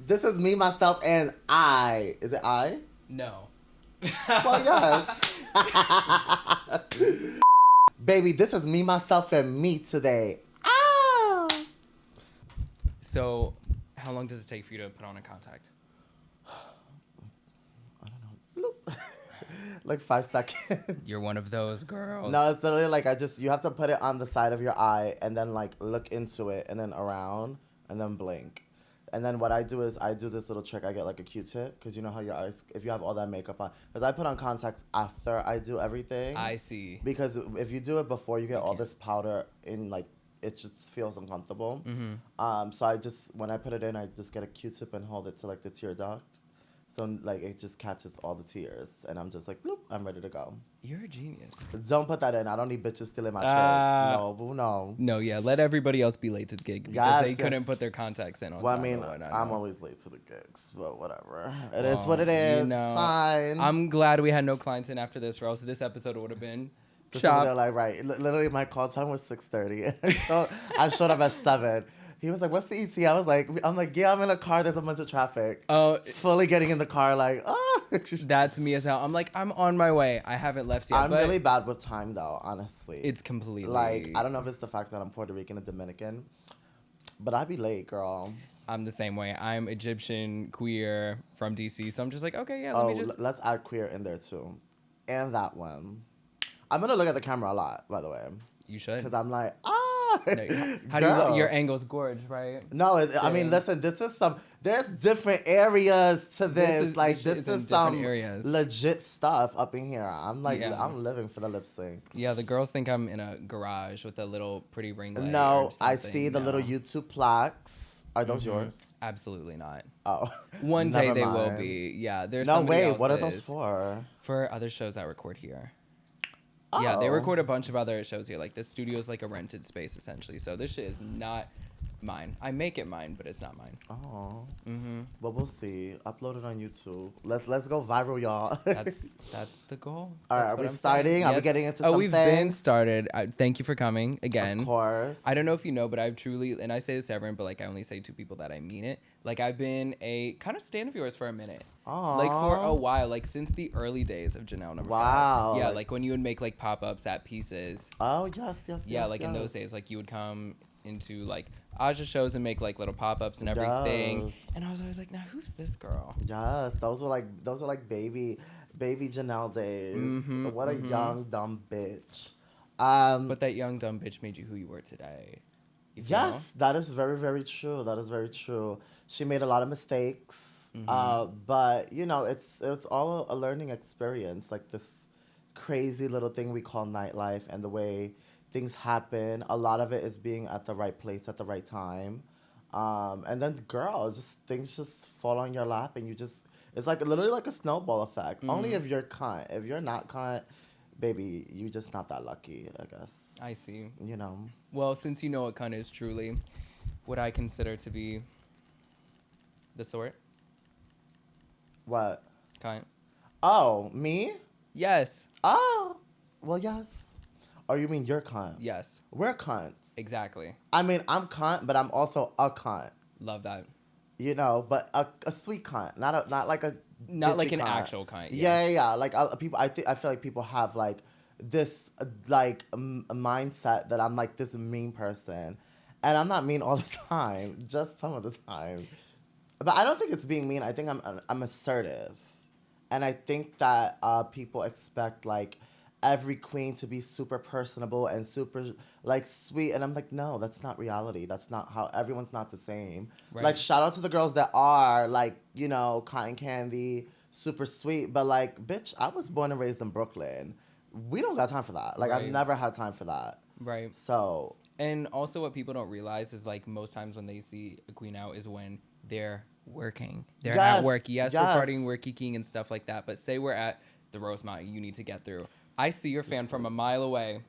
This is me, myself, and I. Is it I? No. Well, yes. Baby, this is me, myself, and me today. Ah! So, how long does it take for you to put on a contact? I don't know. Bloop. Like 5 seconds. You're one of those girls. No, it's literally like you have to put it on the side of your eye and then like look into it and then around and then blink. And then what I do is I do this little trick. I get like a Q-tip because you know how your eyes, if you have all that makeup on, because I put on contacts after I do everything. I see. Because if you do it before, you get all this powder in, like, it just feels uncomfortable. Mm-hmm. So I just, when I put it in, I just get a Q-tip and hold it to like the tear duct. So like it just catches all the tears, and I'm just like, bloop, I'm ready to go. You're a genius. Don't put that in. I don't need bitches stealing my tricks. No, boo, no. No, yeah. Let everybody else be late to the gig because they couldn't put their contacts in on time. I mean, I'm always late to the gigs, but whatever. It is what it is. You know, fine. I'm glad we had no clients in after this, or else this episode would have been They're chopped. like, right. Literally, my call time was 6:30. So I showed up at 7. He was like, "What's the ET?" I'm like, "Yeah, I'm in a car. There's a bunch of traffic." Oh, fully getting in the car, like, oh. That's me as hell. I'm like, I'm on my way. I haven't left yet. I'm really bad with time, though. Honestly, it's completely like, I don't know if it's the fact that I'm Puerto Rican and Dominican, but I be late, girl. I'm the same way. I'm Egyptian, queer, from DC, so I'm just like, okay, yeah, let me just. Let's add queer in there too, and that one. I'm gonna look at the camera a lot, by the way. You should. Because I'm like, No, how do you look? Your angle's gorge, right? No, I mean, listen, there's different areas to this. This is some legit stuff up in here. I'm like, I'm living for the lip sync. Yeah, the girls think I'm in a garage with a little pretty ring light. No, I see the little YouTube plaques. Are those yours? Absolutely not. Oh. One day they will be. Yeah, there's no, wait, what are those for? For other shows I record here. Oh. Yeah, they record a bunch of other shows here. Like, this studio is like a rented space, essentially. So this shit is not mine. I make it mine, but it's not mine. Oh. Mm-hmm. Well, we'll see. Upload it on YouTube. Let's go viral, y'all. That's the goal. All right, are we starting? Are we getting into something? Oh, we've been started. Thank you for coming again. Of course. I don't know if you know, but I've truly, and I say this to everyone, but like I only say to people that I mean it. Like, I've been a kind of stan of yours for a minute. Aww. Like, for a while, like since the early days of Janelle No.5. Wow. Yeah, like when you would make like pop-ups at Pieces. Oh, yes. Yeah, like in those days, like you would come into like Aja shows and make like little pop-ups and everything. Yes. And I was always like, now who's this girl? Yes, those were like baby Janelle days. Mm-hmm, what a young dumb bitch. But that young dumb bitch made you who you were today. Yes, that is very, very true. That is very true. She made a lot of mistakes, but you know, it's all a learning experience. Like this crazy little thing we call nightlife, and the way things happen. A lot of it is being at the right place at the right time, and then things just fall on your lap, and it's like literally like a snowball effect. Only if you're cunt. If you're not cunt, baby, you just not that lucky, I guess. I see. You know. Well, since you know what cunt is truly, what I consider to be the sort. What? Cunt. Oh, me? Yes. Oh, well, yes. Or you mean you're cunt? Yes. We're cunts. Exactly. I mean, I'm cunt, but I'm also a cunt. Love that. You know, but a sweet cunt, not like a not like an cunt. Actual cunt. Yeah. Like people, I feel like people have like this like a mindset that I'm like this mean person, and I'm not mean all the time, just some of the time. But I don't think it's being mean. I think I'm assertive, and I think that people expect like every queen to be super personable and super like sweet, and I'm like, no, that's not reality. That's not how everyone's not the same. Right. Like, shout out to the girls that are like, you know, cotton candy, super sweet, but like, bitch, I was born and raised in Brooklyn. We don't got time for that. Like, I've never had time for that. Right. So. And also what people don't realize is like most times when they see a queen out is when they're working. They're at work. Yes, we're partying, we're geeking and stuff like that. But say we're at the Rosemont, you need to get through. I see your fan from a mile away.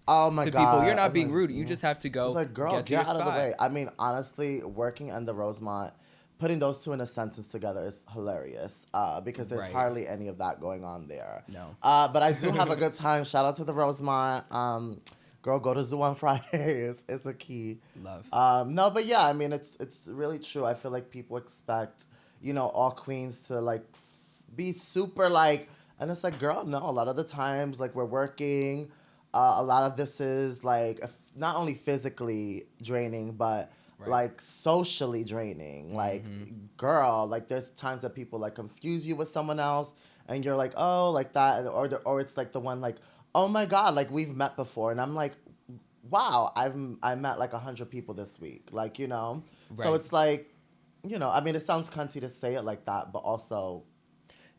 Oh my God. People, you're not being rude. You just have to go. It's like, girl, get out of the way. I mean, honestly, working in the Rosemont, putting those two in a sentence together is hilarious because there's hardly any of that going on there. No. But I do have a good time. Shout out to the Rosemont. girl, go to zoo on Fridays. It's a key. Love. No, but yeah, I mean, it's really true. I feel like people expect, all queens to like be super like, and it's like, girl, no. A lot of the times, like we're working. A lot of this is like not only physically draining, but like socially draining. Like, girl, like there's times that people like confuse you with someone else, and you're like, oh, like that, or it's like the one like, oh my god, like we've met before, and I'm like, wow, I met like 100 people this week, like so it's like, I mean, it sounds cunty to say it like that, but also.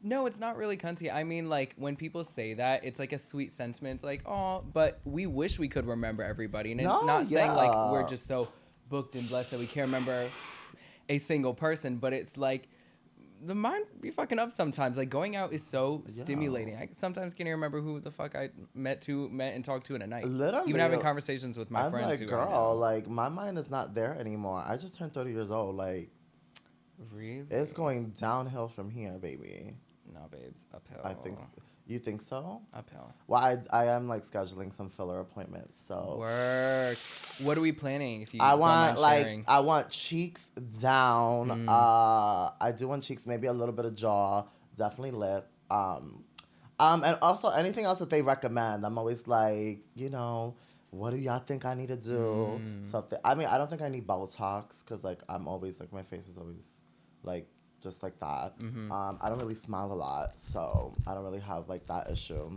No, it's not really cunty. I mean, like, when people say that, it's like a sweet sentiment. It's like, oh, but we wish we could remember everybody. And it's not saying, like, we're just so booked and blessed that we can't remember a single person. But it's like, the mind be fucking up sometimes. Like, going out is so stimulating. I sometimes can't even remember who the fuck I met and talked to in a night. Literally. Even having conversations with my friends. I'm like, girl, like, my mind is not there anymore. I just turned 30 years old. Like, really? It's going downhill from here, baby. No, babes, uphill. I think. You think so? Uphill. Well, I am like scheduling some filler appointments. So work. What are we planning? If you I want don't mind sharing? I want cheeks down. I do want cheeks, maybe a little bit of jaw, definitely lip. And also anything else that they recommend. I'm always like, what do y'all think I need to do? Something. I mean, I don't think I need Botox because like I'm always like my face is always like. Just like that. I don't really smile a lot, so I don't really have like that issue.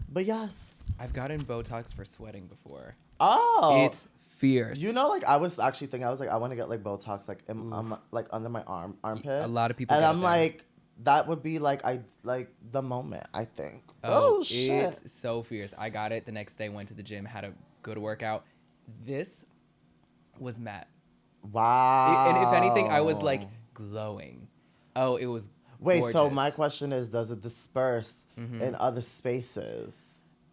But yes. I've gotten Botox for sweating before. Oh. It's fierce. Like I was actually thinking, I was like, I want to get like Botox like like under my armpit. A lot of people and get I'm like, that would be like the moment, I think. Oh shit. It's so fierce. I got it the next day, went to the gym, had a good workout. This was matte. Wow. And if anything, I was like glowing. Oh, it was gorgeous. So my question is, does it disperse in other spaces?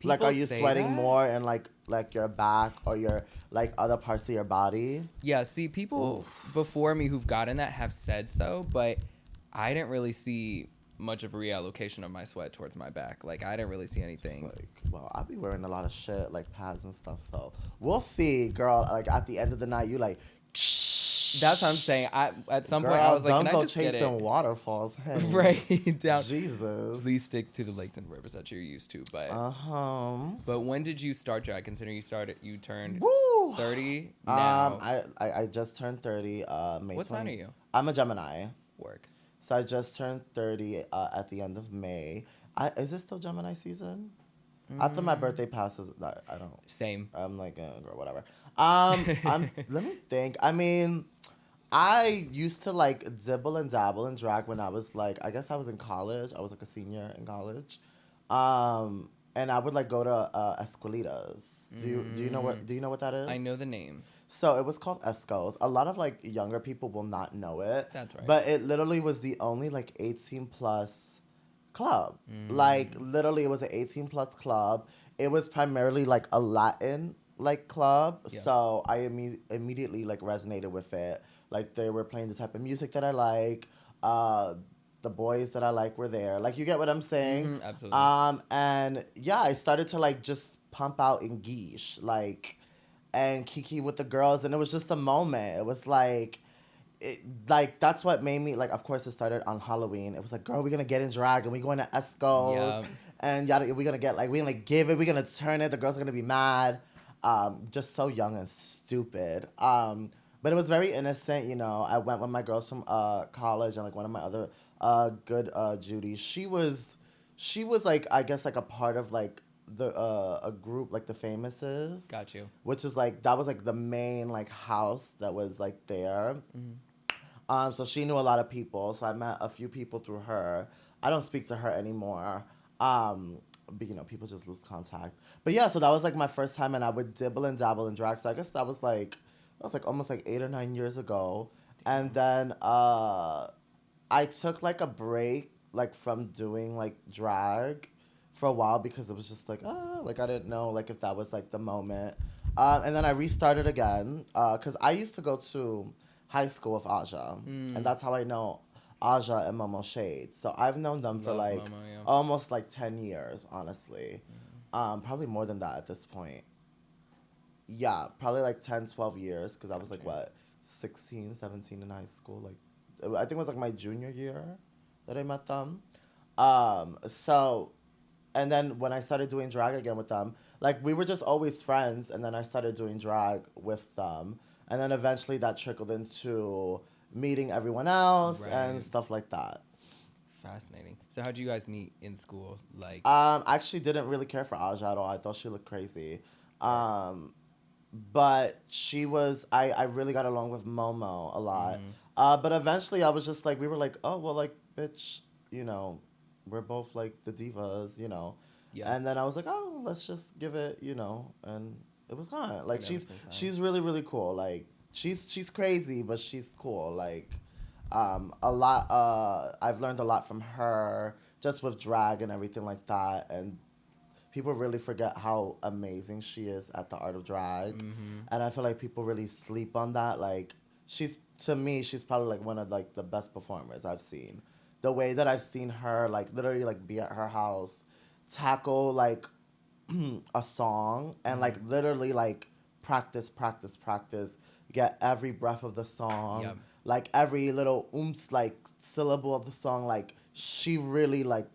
Like, are you sweating more in like your back or your like other parts of your body? Yeah, see, people before me who've gotten that have said so, but I didn't really see much of a reallocation of my sweat towards my back. Like, I didn't really see anything. Well, I'll be wearing a lot of shit, like pads and stuff, so we'll see, girl. Like, at the end of the night, you like... That's what I'm saying. At some point, I was like, can I just get it? Don't go chasing waterfalls, honey. Right down. Jesus. Please stick to the lakes and rivers that you're used to. But But when did you start drag? Considering you turned 30 now. I just turned 30. May what sign are you? I'm a Gemini. Work. So I just turned 30 at the end of May. Is it still Gemini season? After my birthday passes, I don't. Same. I'm like, girl, whatever. Let me think. I mean, I used to like dibble and dabble in drag when I was like, I guess I was in college. I was like a senior in college, and I would like go to Escuelitas. Do you know what that is? I know the name. So it was called Escos. A lot of like younger people will not know it. That's right. But it literally was the only like 18 plus club. Like literally it was an 18 plus club. It was primarily like a Latin like club. Yeah. So I immediately like resonated with it. Like they were playing the type of music that I like. The boys that I like were there. Like you get what I'm saying? Absolutely. And yeah, I started to like just pump out in Guiche, like, and Kiki with the girls, and it was just a moment. It was like, that's what made me, like, of course it started on Halloween. It was like, girl, we're gonna get in drag and we're going to Esco, and yada, we're gonna get, like, we're gonna give it, we're gonna turn it, the girls are gonna be mad. Just so young and stupid. But it was very innocent, you know. I went with my girls from college, and like one of my other good Judy. She was like, I guess, like a part of like a group like the Famouses. Got you. Which is like, that was like the main like house that was like there. So she knew a lot of people. So I met a few people through her. I don't speak to her anymore. But you know, people just lose contact. But yeah, so that was like my first time, and I would dibble and dabble in drag. So I guess that was like almost like 8 or 9 years ago. And then I took like a break like from doing like drag for a while because it was just like, like I didn't know like if that was like the moment. And then I restarted again because I used to go to high school with Aja. And that's how I know Aja and Momo Shade. So I've known them for like almost like 10 years, honestly. Probably more than that at this point. yeah, probably like 10, 12 years because I was like, what, 16, 17 in high school. Like, I think it was like my junior year that I met them. So, and then when I started doing drag again with them, like we were just always friends. And then I started doing drag with them. And then eventually that trickled into meeting everyone else and stuff like that. Fascinating. So how'd you guys meet in school? Like, I actually didn't really care for Aja at all. I thought she looked crazy. But she was, I really got along with Momo a lot. But eventually I was just like, we were like, oh, well, like, bitch, you know, we're both like the divas, you know. Yeah. And then I was like, oh, let's just give it, you know, and it was fun. Like, she's really, really cool. Like, she's crazy, but she's cool. Like, a lot, I've learned a lot from her just with drag and everything like that. And people really forget how amazing she is at the art of drag. And I feel like people really sleep on that. Like, to me, she's probably like one of like the best performers I've seen. The way that I've seen her, like, literally like be at her house, tackle like a song and like literally like practice, get every breath of the song, like every little oomph, like syllable of the song. Like, she really like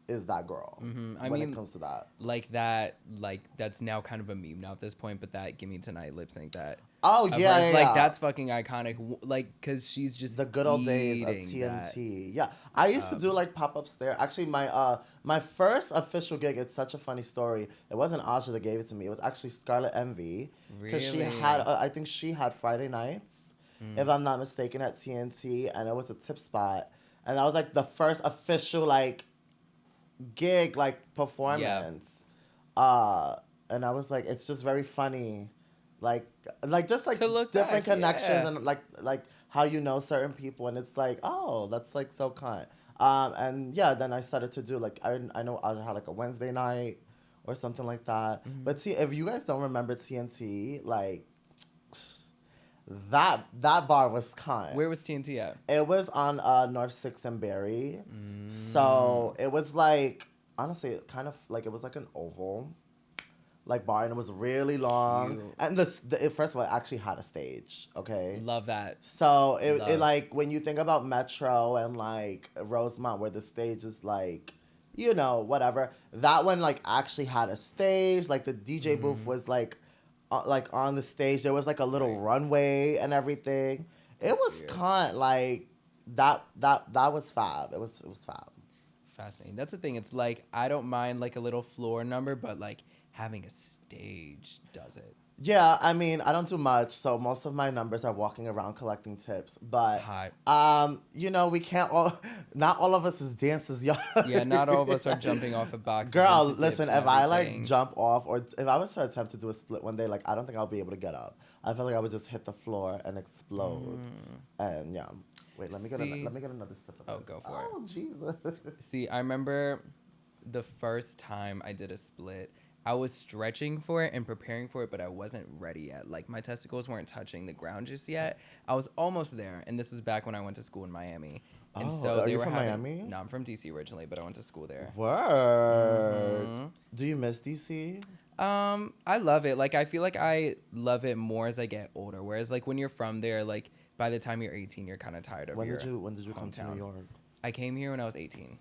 is that girl when it comes to that. Like that, like that's now kind of a meme now at this point, but that Give Me Tonight lip sync that. Oh, yeah, like that's fucking iconic. Like, cause she's just the good old days of TNT. Yeah, I used to do like pop-ups there. Actually, my first official gig. It's such a funny story. It wasn't Asha that gave it to me. It was actually Scarlet Envy because she had. I think she had Friday nights, if I'm not mistaken, at TNT, and it was a tip spot, and that was like the first official like gig, like performance. And I was like, it's just very funny. Like just like different back, connections and like how you know certain people, and it's like, oh, that's like so kind. And yeah, then I started to do like I know I had like a Wednesday night or something like that. But see, if you guys don't remember TNT, like that bar was kind. Where was TNT at? It was on North 6th and Berry. So it was like, honestly, kind of like it was like an oval like bar, and it was really long. Cute. And the first of all, it actually had a stage. Okay, love that. So it like when you think about Metro and like Rosemont, where the stage is like, you know, whatever. That one like actually had a stage. Like the DJ booth was like on the stage. There was like a little runway and everything. It was like that was fab. It was fab. Fascinating. That's the thing. It's like I don't mind like a little floor number, but like having a stage does it. Yeah, I mean, I don't do much, so most of my numbers are walking around collecting tips. But, you know, we can't not all of us is dancers, y'all. Yeah, not all of us are jumping off of boxes. Girl, listen, if I, like, jump off, or if I was to attempt to do a split one day, like, I don't think I'll be able to get up. I feel like I would just hit the floor and explode. And, yeah. Wait, let me get another sip of go for it. Oh, Jesus. See, I remember the first time I did a split, I was stretching for it and preparing for it, but I wasn't ready yet. Like, my testicles weren't touching the ground just yet. I was almost there, and this was back when I went to school in Miami. And so are you from Miami? No, I'm from DC originally, but I went to school there. Word. Do you miss DC? I love it. Like, I feel like I love it more as I get older. Whereas, like, when you're from there, like, by the time you're 18, you're kind of tired of when your When did you come to New York? I came here when I was 18.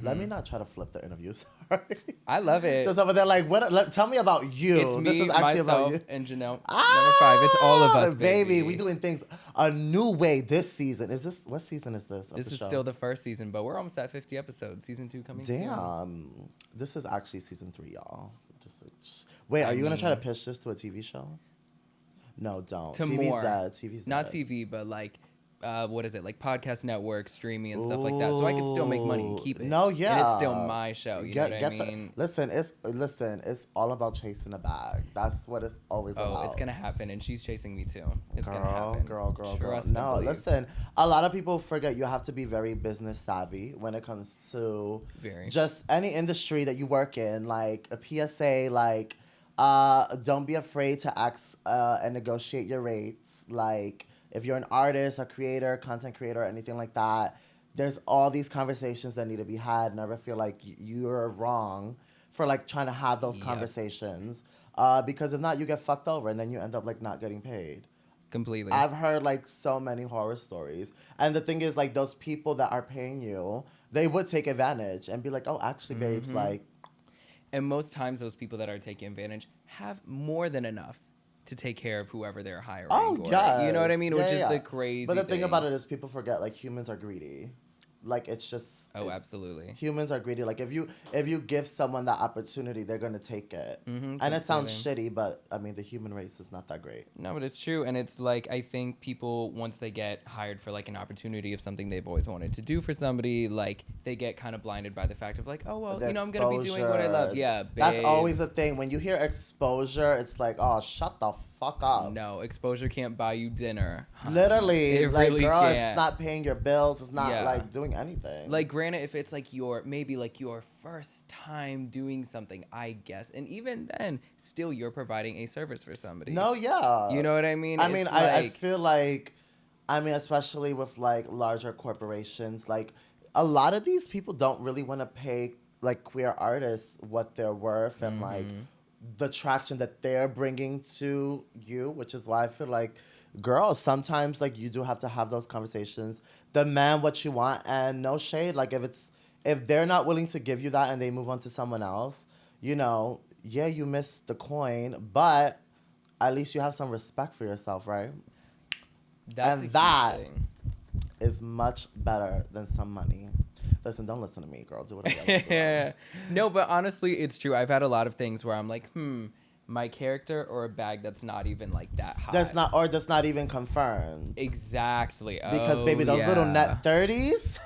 Let me not try to flip the interview. Sorry. I love it. Just over there, like, tell me about you. It's me, this is actually myself, about you. And Janelle. No.5. It's all of us, baby. We doing things a new way this season. What season is this? This is still the first season, but we're almost at 50 episodes. Season 2 coming soon. Damn. This is actually season 3, y'all. Wait, are you going to try to pitch this to a TV show? No, don't. TV's dead. TV's dead. Not TV, but like... what is it, like podcast network, streaming and stuff like that, so I can still make money and keep it. No, yeah. And it's still my show, you know what I mean? Listen, it's all about chasing a bag. That's what it's always about. Oh, it's going to happen, and she's chasing me too. It's going to happen. Girl. No, listen, a lot of people forget you have to be very business savvy when it comes to just any industry that you work in, like a PSA, like don't be afraid to ask and negotiate your rates, like if you're an artist, a creator, content creator, anything like that, there's all these conversations that need to be had. Never feel like you're wrong for like trying to have those conversations. because if not, you get fucked over and then you end up like not getting paid. Completely. I've heard like so many horror stories. And the thing is, like, those people that are paying you, they would take advantage and be like, oh, actually, babes, like. And most times those people that are taking advantage have more than enough to take care of whoever they're hiring. Oh, yeah. You know what I mean? Yeah, Which is the crazy But the thing thing about it is people forget, like, humans are greedy. Like, it's just. Oh, absolutely. Humans are greedy. Like, if you give someone that opportunity, they're going to take it. And it sounds shitty, but, I mean, the human race is not that great. No, but it's true. And it's like, I think people, once they get hired for, like, an opportunity of something they've always wanted to do for somebody, like, they get kind of blinded by the fact of, like, oh, well, The I'm going to be doing what I love. Yeah, babe. That's always the thing. When you hear exposure, it's like, oh, shut the fuck up. No, exposure can't buy you dinner. Literally. It like, really girl, can't. it's not paying your bills. It's not, like, doing anything. Like, granted, if it's, like, maybe like your first time doing something, I guess, and even then still you're providing a service for somebody. No, yeah, you know what I mean? I feel like, I mean, especially with like larger corporations, like a lot of these people don't really want to pay like queer artists what they're worth and like the traction that they're bringing to you, which is why I feel like, girls, sometimes like you do have to have those conversations, demand what you want, and no shade, like if they're not willing to give you that and they move on to someone else, you know, yeah, you missed the coin, but at least you have some respect for yourself, right? That's and a that huge thing. Is much better than some money. Listen, don't listen to me, girl. Do whatever you want to do. No, but honestly, it's true. I've had a lot of things where I'm like, my character or a bag that's not even like that high. That's not even confirmed. Exactly. Because baby, those little net 30s,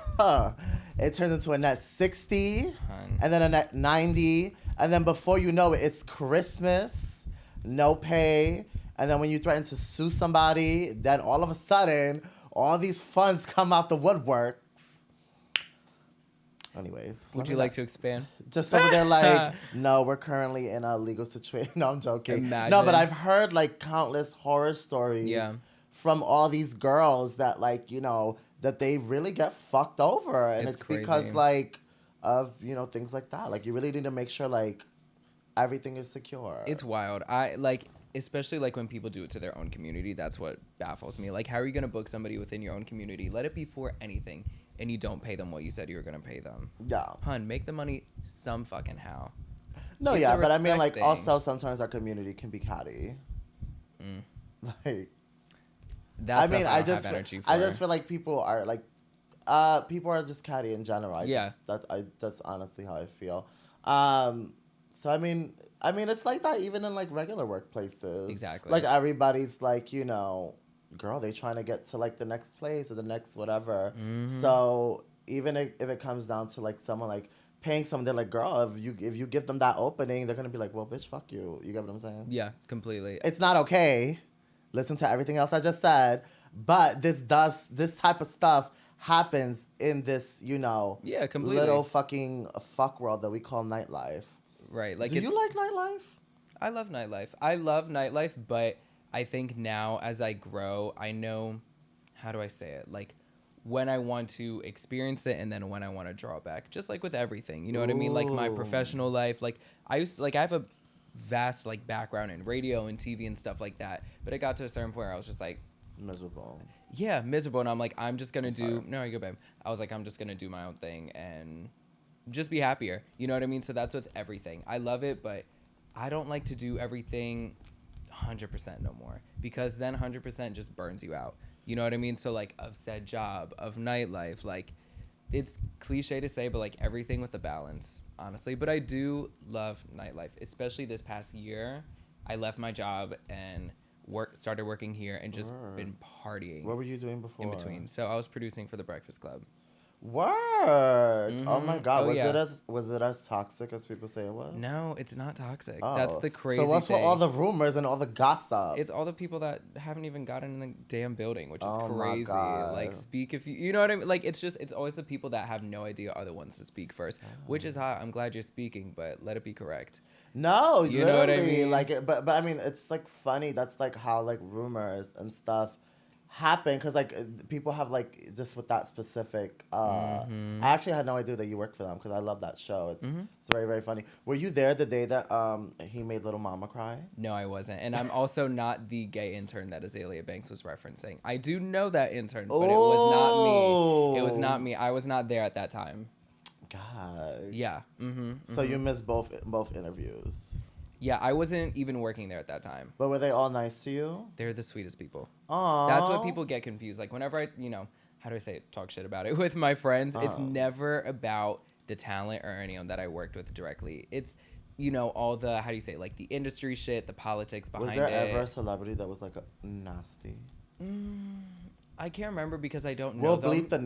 it turns into a net 60, and then a net 90, and then before you know it, it's Christmas, no pay, and then when you threaten to sue somebody, then all of a sudden, all these funds come out the woodworks. Anyways. Would you like to expand? Just over there like, no, we're currently in a legal situation. No, I'm joking. Imagine. No, but I've heard like countless horror stories from all these girls that like, you know, that they really get fucked over. And it's because like of, you know, things like that. Like you really need to make sure like everything is secure. It's wild. I like, especially like when people do it to their own community, that's what baffles me. Like, how are you going to book somebody within your own community? Let it be for anything. And you don't pay them what you said you were going to pay them. Yeah. Hun, make the money some fucking how. No, it's but I mean, like, thing. Also sometimes our community can be catty. Like, that's I just feel like people are like, people are just catty in general. That's honestly how I feel. So I mean, it's like that even in like regular workplaces. Exactly. Like everybody's like, you know, girl, they trying to get to like the next place or the next whatever. So even if it comes down to like someone like paying someone, they're like, girl, if you give them that opening, they're gonna be like, well, bitch, fuck you. You get what I'm saying? Yeah, completely. It's not okay. Listen to everything else I just said, but this type of stuff happens in this, you know, little fucking fuck world that we call nightlife. Right. Like, do you like nightlife? I love nightlife. I love nightlife, but I think now as I grow, I know, how do I say it? Like when I want to experience it and then when I want to draw back, just like with everything, you know what I mean? Like my professional life, like I have a vast like background in radio and TV and stuff like that. But it got to a certain point where I was just like miserable. Yeah, miserable. And I'm like, I'm just going to do, no, you go, babe. I was like, I'm just going to do my own thing and just be happier. You know what I mean? So that's with everything. I love it, but I don't like to do everything 100% no more, because then 100% just burns you out. You know what I mean? So like of said job, of nightlife, like it's cliche to say, but like everything with a balance, honestly. But I do love nightlife, especially this past year. I left my job and started working here and just been partying. What were you doing before? In between. So I was producing for the Breakfast Club. Word. Oh my God. Was it as toxic as people say it was? No, it's not toxic. That's the crazy thing. So what's with all the rumors and all the gossip? It's all the people that haven't even gotten in the damn building, which is crazy. My God. Like, speak if you know what I mean? Like, it's always the people that have no idea are the ones to speak first, which is hot. I'm glad you're speaking, but let it be correct. No, you know what I mean? Like, but I mean, it's like funny. That's like how like rumors and stuff happen because like people have like just with that specific I actually had no idea that you worked for them because I love that show. It's very, very funny. Were you there the day that he made Little Mama cry? No, I wasn't. And I'm also not the gay intern that Azalea Banks was referencing. I do know that intern, but it was not me. It was not me. I was not there at that time. God. Yeah. So you missed both interviews. Yeah, I wasn't even working there at that time. But were they all nice to you? They're the sweetest people. Aww. That's what people get confused. Like whenever I, how do I say it? Talk shit about it with my friends. It's never about the talent or anyone that I worked with directly. It's, all the, how do you say it? Like the industry shit, the politics behind it. Was there ever a celebrity that was like nasty? I can't remember because I don't know We'll them. bleep the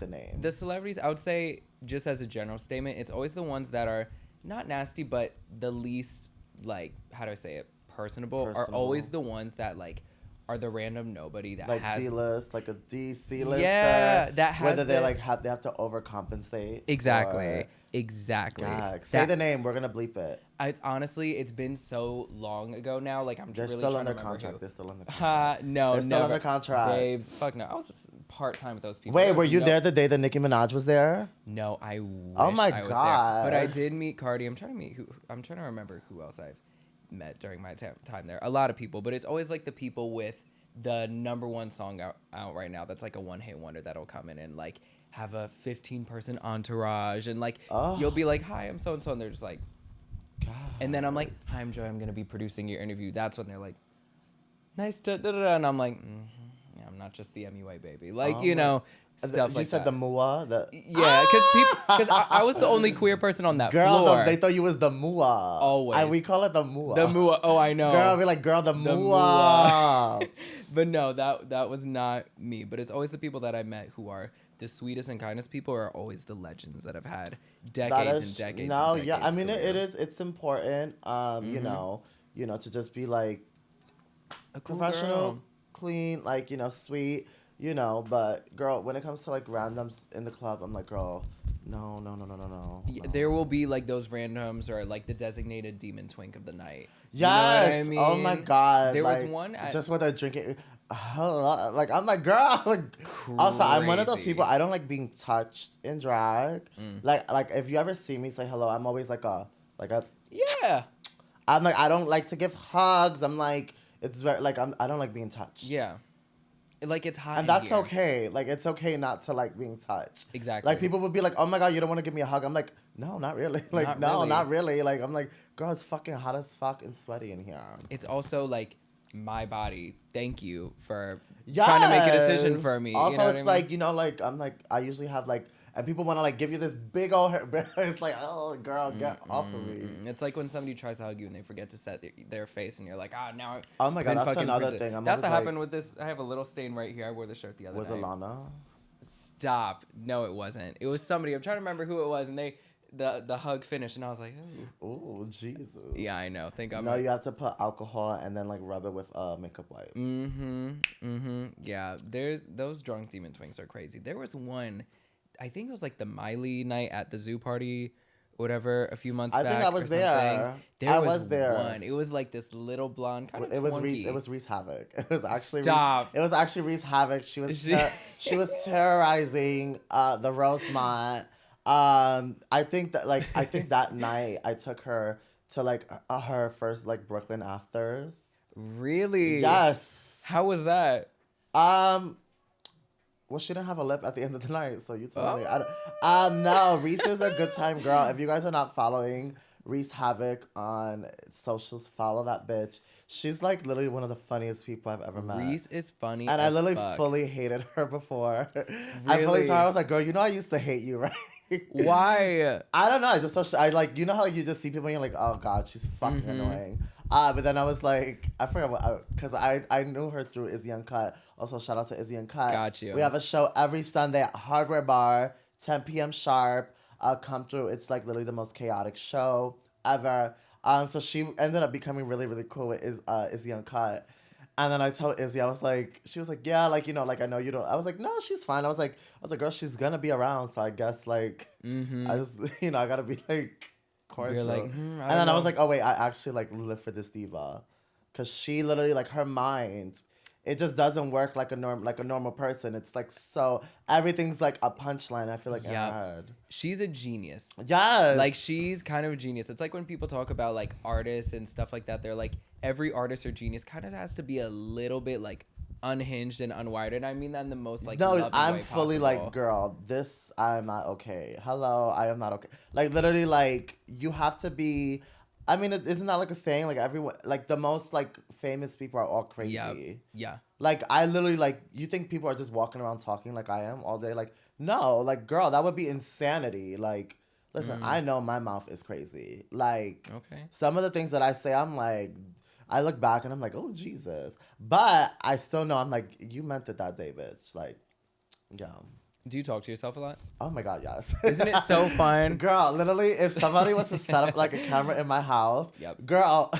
name. The celebrities, I would say, just as a general statement, it's always the ones that are not nasty, but the least, like, how do I say it, personable. Are always the ones that, like, are the random nobody that like has... D-list, like a D-C-lister. Yeah, that has... Whether they, like, they have to overcompensate. Exactly. Exactly. God, say the name. We're going to bleep it. Honestly, it's been so long ago now. Like, I'm They're really still trying under to remember contract. who. They're still under contract. No, They're still under contract. Babes, fuck no. I was just part-time with those people. Wait, were you there the day that Nicki Minaj was there? No, I wish Oh my I was God. there. But I did meet Cardi. I'm trying to remember who else I've met during my time there. A lot of people, but it's always like the people with the #1 song out right now that's like a one-hit wonder that'll come in and like have a 15-person entourage and like you'll be like, hi, I'm so-and-so, and they're just like, God. and then I'm like, hi, I'm Joy, I'm gonna be producing your interview. That's when they're like, nice to da-da-da. And I'm like, yeah, I'm not just the MUA baby, like stuff like that. You said the mua? Yeah, because I was the only queer person on that floor. They thought you was the mua. Always. And we call it the mua. The mua. Oh, I know. Girl, be like, girl, the mua. Mua. But no, that was not me. But it's always the people that I met who are the sweetest and kindest people are always the legends that have had decades and decades. No, and decades yeah, I mean career. it's important. To just be like A cool professional, girl. clean, like sweet, But girl, when it comes to like randoms in the club, I'm like, girl, no. There will be like those randoms or like the designated demon twink of the night. Yes. You know what I mean? Oh my God. There like, was one just when they're drinking. Like I'm like, girl. Like, also, I'm one of those people. I don't like being touched in drag. Like if you ever see me say hello, I'm always like a. Yeah. I'm like, I don't like to give hugs. I'm like, it's very like I don't like being touched. Yeah. Like it's hot. And that's okay. Like it's okay not to like being touched. Exactly. Like people would be like, "Oh my God, you don't want to give me a hug?" I'm like, "No, not really." Like not really. Like I'm like, "Girl, it's fucking hot as fuck and sweaty in here." It's also like my body. Thank you for trying to make a decision for me. Also, you know it's like like I'm like I usually have like. And people want to like give you this big old hair. It's like, oh, girl, get off of me. It's like when somebody tries to hug you and they forget to set their face, and you're like, now. Oh my God, that's another thing. That's what happened with this. I have a little stain right here. I wore the shirt the other night. Was it Lana? Stop. No, it wasn't. It was somebody. I'm trying to remember who it was, and the hug finished, and I was like, oh, Jesus. Yeah, I know. No, you have to put alcohol and then like rub it with makeup wipe. Yeah, there's those drunk demon twinks are crazy. There was one. I think it was like the Miley night at the zoo party, whatever, a few months back. I think I was there. I was there. One. It was like this little blonde kind of. It was Reese Havoc. It was actually. Stop. It was actually Reese Havoc. She was she was terrorizing the Rosemont. I think that night I took her to like her first like Brooklyn afters. Really? Yes. How was that? Well, she didn't have a lip at the end of the night, so you told me. No, Reese is a good time girl. If you guys are not following Reese Havoc on socials, follow that bitch. She's like literally one of the funniest people I've ever met. Reese is funny and as I literally fuck. fully hated her before. Really? I fully told her, I was like, girl, I used to hate you, right? Why? I don't know. I just thought I like, how like you just see people and you're like, oh God, she's fucking annoying. But then I was like, I forgot because I knew her through Izzy Uncut. Also, shout out to Izzy Uncut. Got you. We have a show every Sunday at Hardware Bar, 10 p.m. sharp. Come through. It's like literally the most chaotic show ever. So she ended up becoming really, really cool with Izzy Uncut. And then I told Izzy, she was like, yeah, like, like I know you don't. I was like, no, she's fine. I was like, girl, she's gonna be around. So I guess like, I just, I gotta be like cordial. Like, and then I was like, oh wait, I actually like live for this diva, because she literally like her mind it just doesn't work like a normal person. It's like so everything's like a punchline. I feel like in her head. She's a genius. Yes. Like she's kind of a genius. It's like when people talk about like artists and stuff like that, they're like every artist or genius kind of has to be a little bit like unhinged and unwired. And I mean that in the most like loving I'm way fully possible. like, girl, this I'm not okay. Hello, I am not okay. Like literally, like you have to be. I mean, isn't that like a saying? Like everyone, like the most like famous people are all crazy. Yeah. Like I literally like, you think people are just walking around talking like I am all day? Like no, like girl, that would be insanity. Like listen, I know my mouth is crazy. Like some of the things that I say, I'm like, I look back and I'm like, oh Jesus, but I still know I'm like, you meant it that day, bitch. Like, yeah. Do you talk to yourself a lot? Oh my God, yes. Isn't it so fun? Girl, literally, if somebody was to set up like a camera in my house, girl,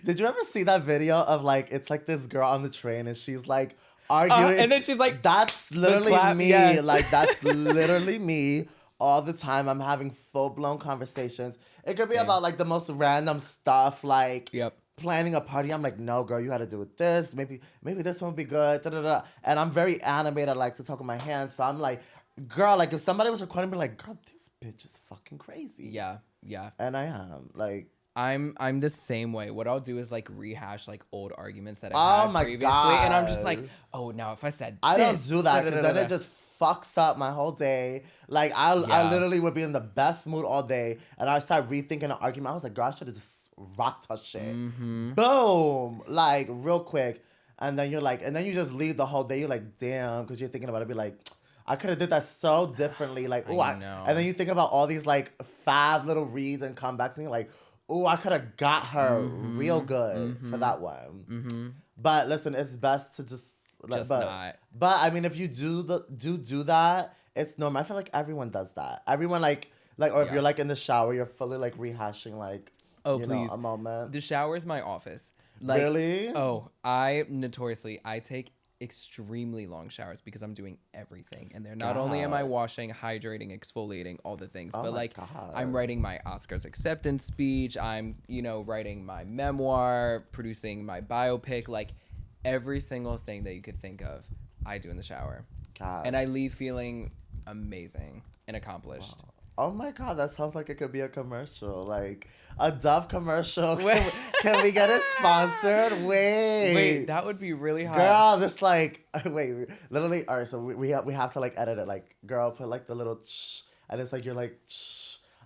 did you ever see that video of like, it's like this girl on the train and she's like arguing. And then she's like, that's literally me. Yes. Like, that's literally me all the time. I'm having full-blown conversations. It could be about like the most random stuff, like planning a party. I'm like, no, girl, you got to do it this. Maybe this one would be good. Da, da, da. And I'm very animated. I like to talk with my hands. So I'm like, girl, like if somebody was recording me, like, girl, this bitch is fucking crazy. Yeah. And I am like, I'm the same way. What I'll do is like rehash like old arguments that I had previously, God. And I'm just like, oh, now if I said I don't do that because then it just fucks up my whole day. Like I literally would be in the best mood all day, and I start rethinking an argument. I was like, girl, I should have just rocked her shit. Boom, like real quick, and then you're like, and then you just leave the whole day. You're like, damn, because you're thinking about it. Be like, I could have did that so differently. Like, oh, and then you think about all these like 5 little reads and comebacks, and you're like, oh, I could have got her real good for that one. But listen, it's best to just not. But I mean, if you do that, it's normal. I feel like everyone does that. Everyone like, or if you're like in the shower, you're fully like rehashing like, you know, a moment. The shower is my office. Like, really? Oh, I take extremely long showers because I'm doing everything in there. Not only am I washing, hydrating, exfoliating, all the things, but like I'm writing my Oscars acceptance speech. I'm, writing my memoir, producing my biopic, like every single thing that you could think of, I do in the shower. God. And I leave feeling amazing and accomplished. Wow. Oh my God, that sounds like it could be a commercial, like a Dove commercial. Can we get it sponsored? Wait, that would be really hot. Girl, this like, wait, literally, all right, so we have to like edit it, like, girl, put like the little and it's like, you're like,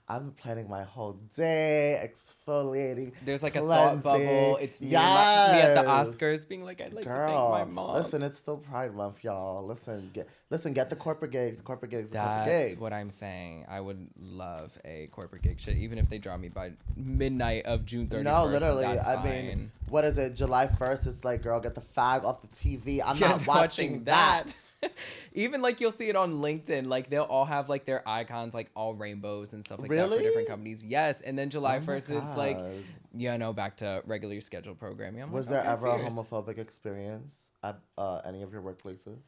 I'm planning my whole day, exfoliating. There's like cleansing. A thought bubble. It's me at the Oscars being like, I'd like to thank my mom. Listen, it's still Pride Month, y'all. Listen, get the corporate gigs. The corporate gigs. That's what I'm saying. I would love a corporate gig shit, even if they draw me by midnight of June 31st. No, literally. I mean, what is it? July 1st, it's like, girl, get the fag off the TV. I'm not watching that. Even like you'll see it on LinkedIn. Like they'll all have like their icons, like all rainbows and stuff like that for different companies. Yes. And then July 1st, it's like, back to regular scheduled programming. Was there ever a homophobic experience at any of your workplaces?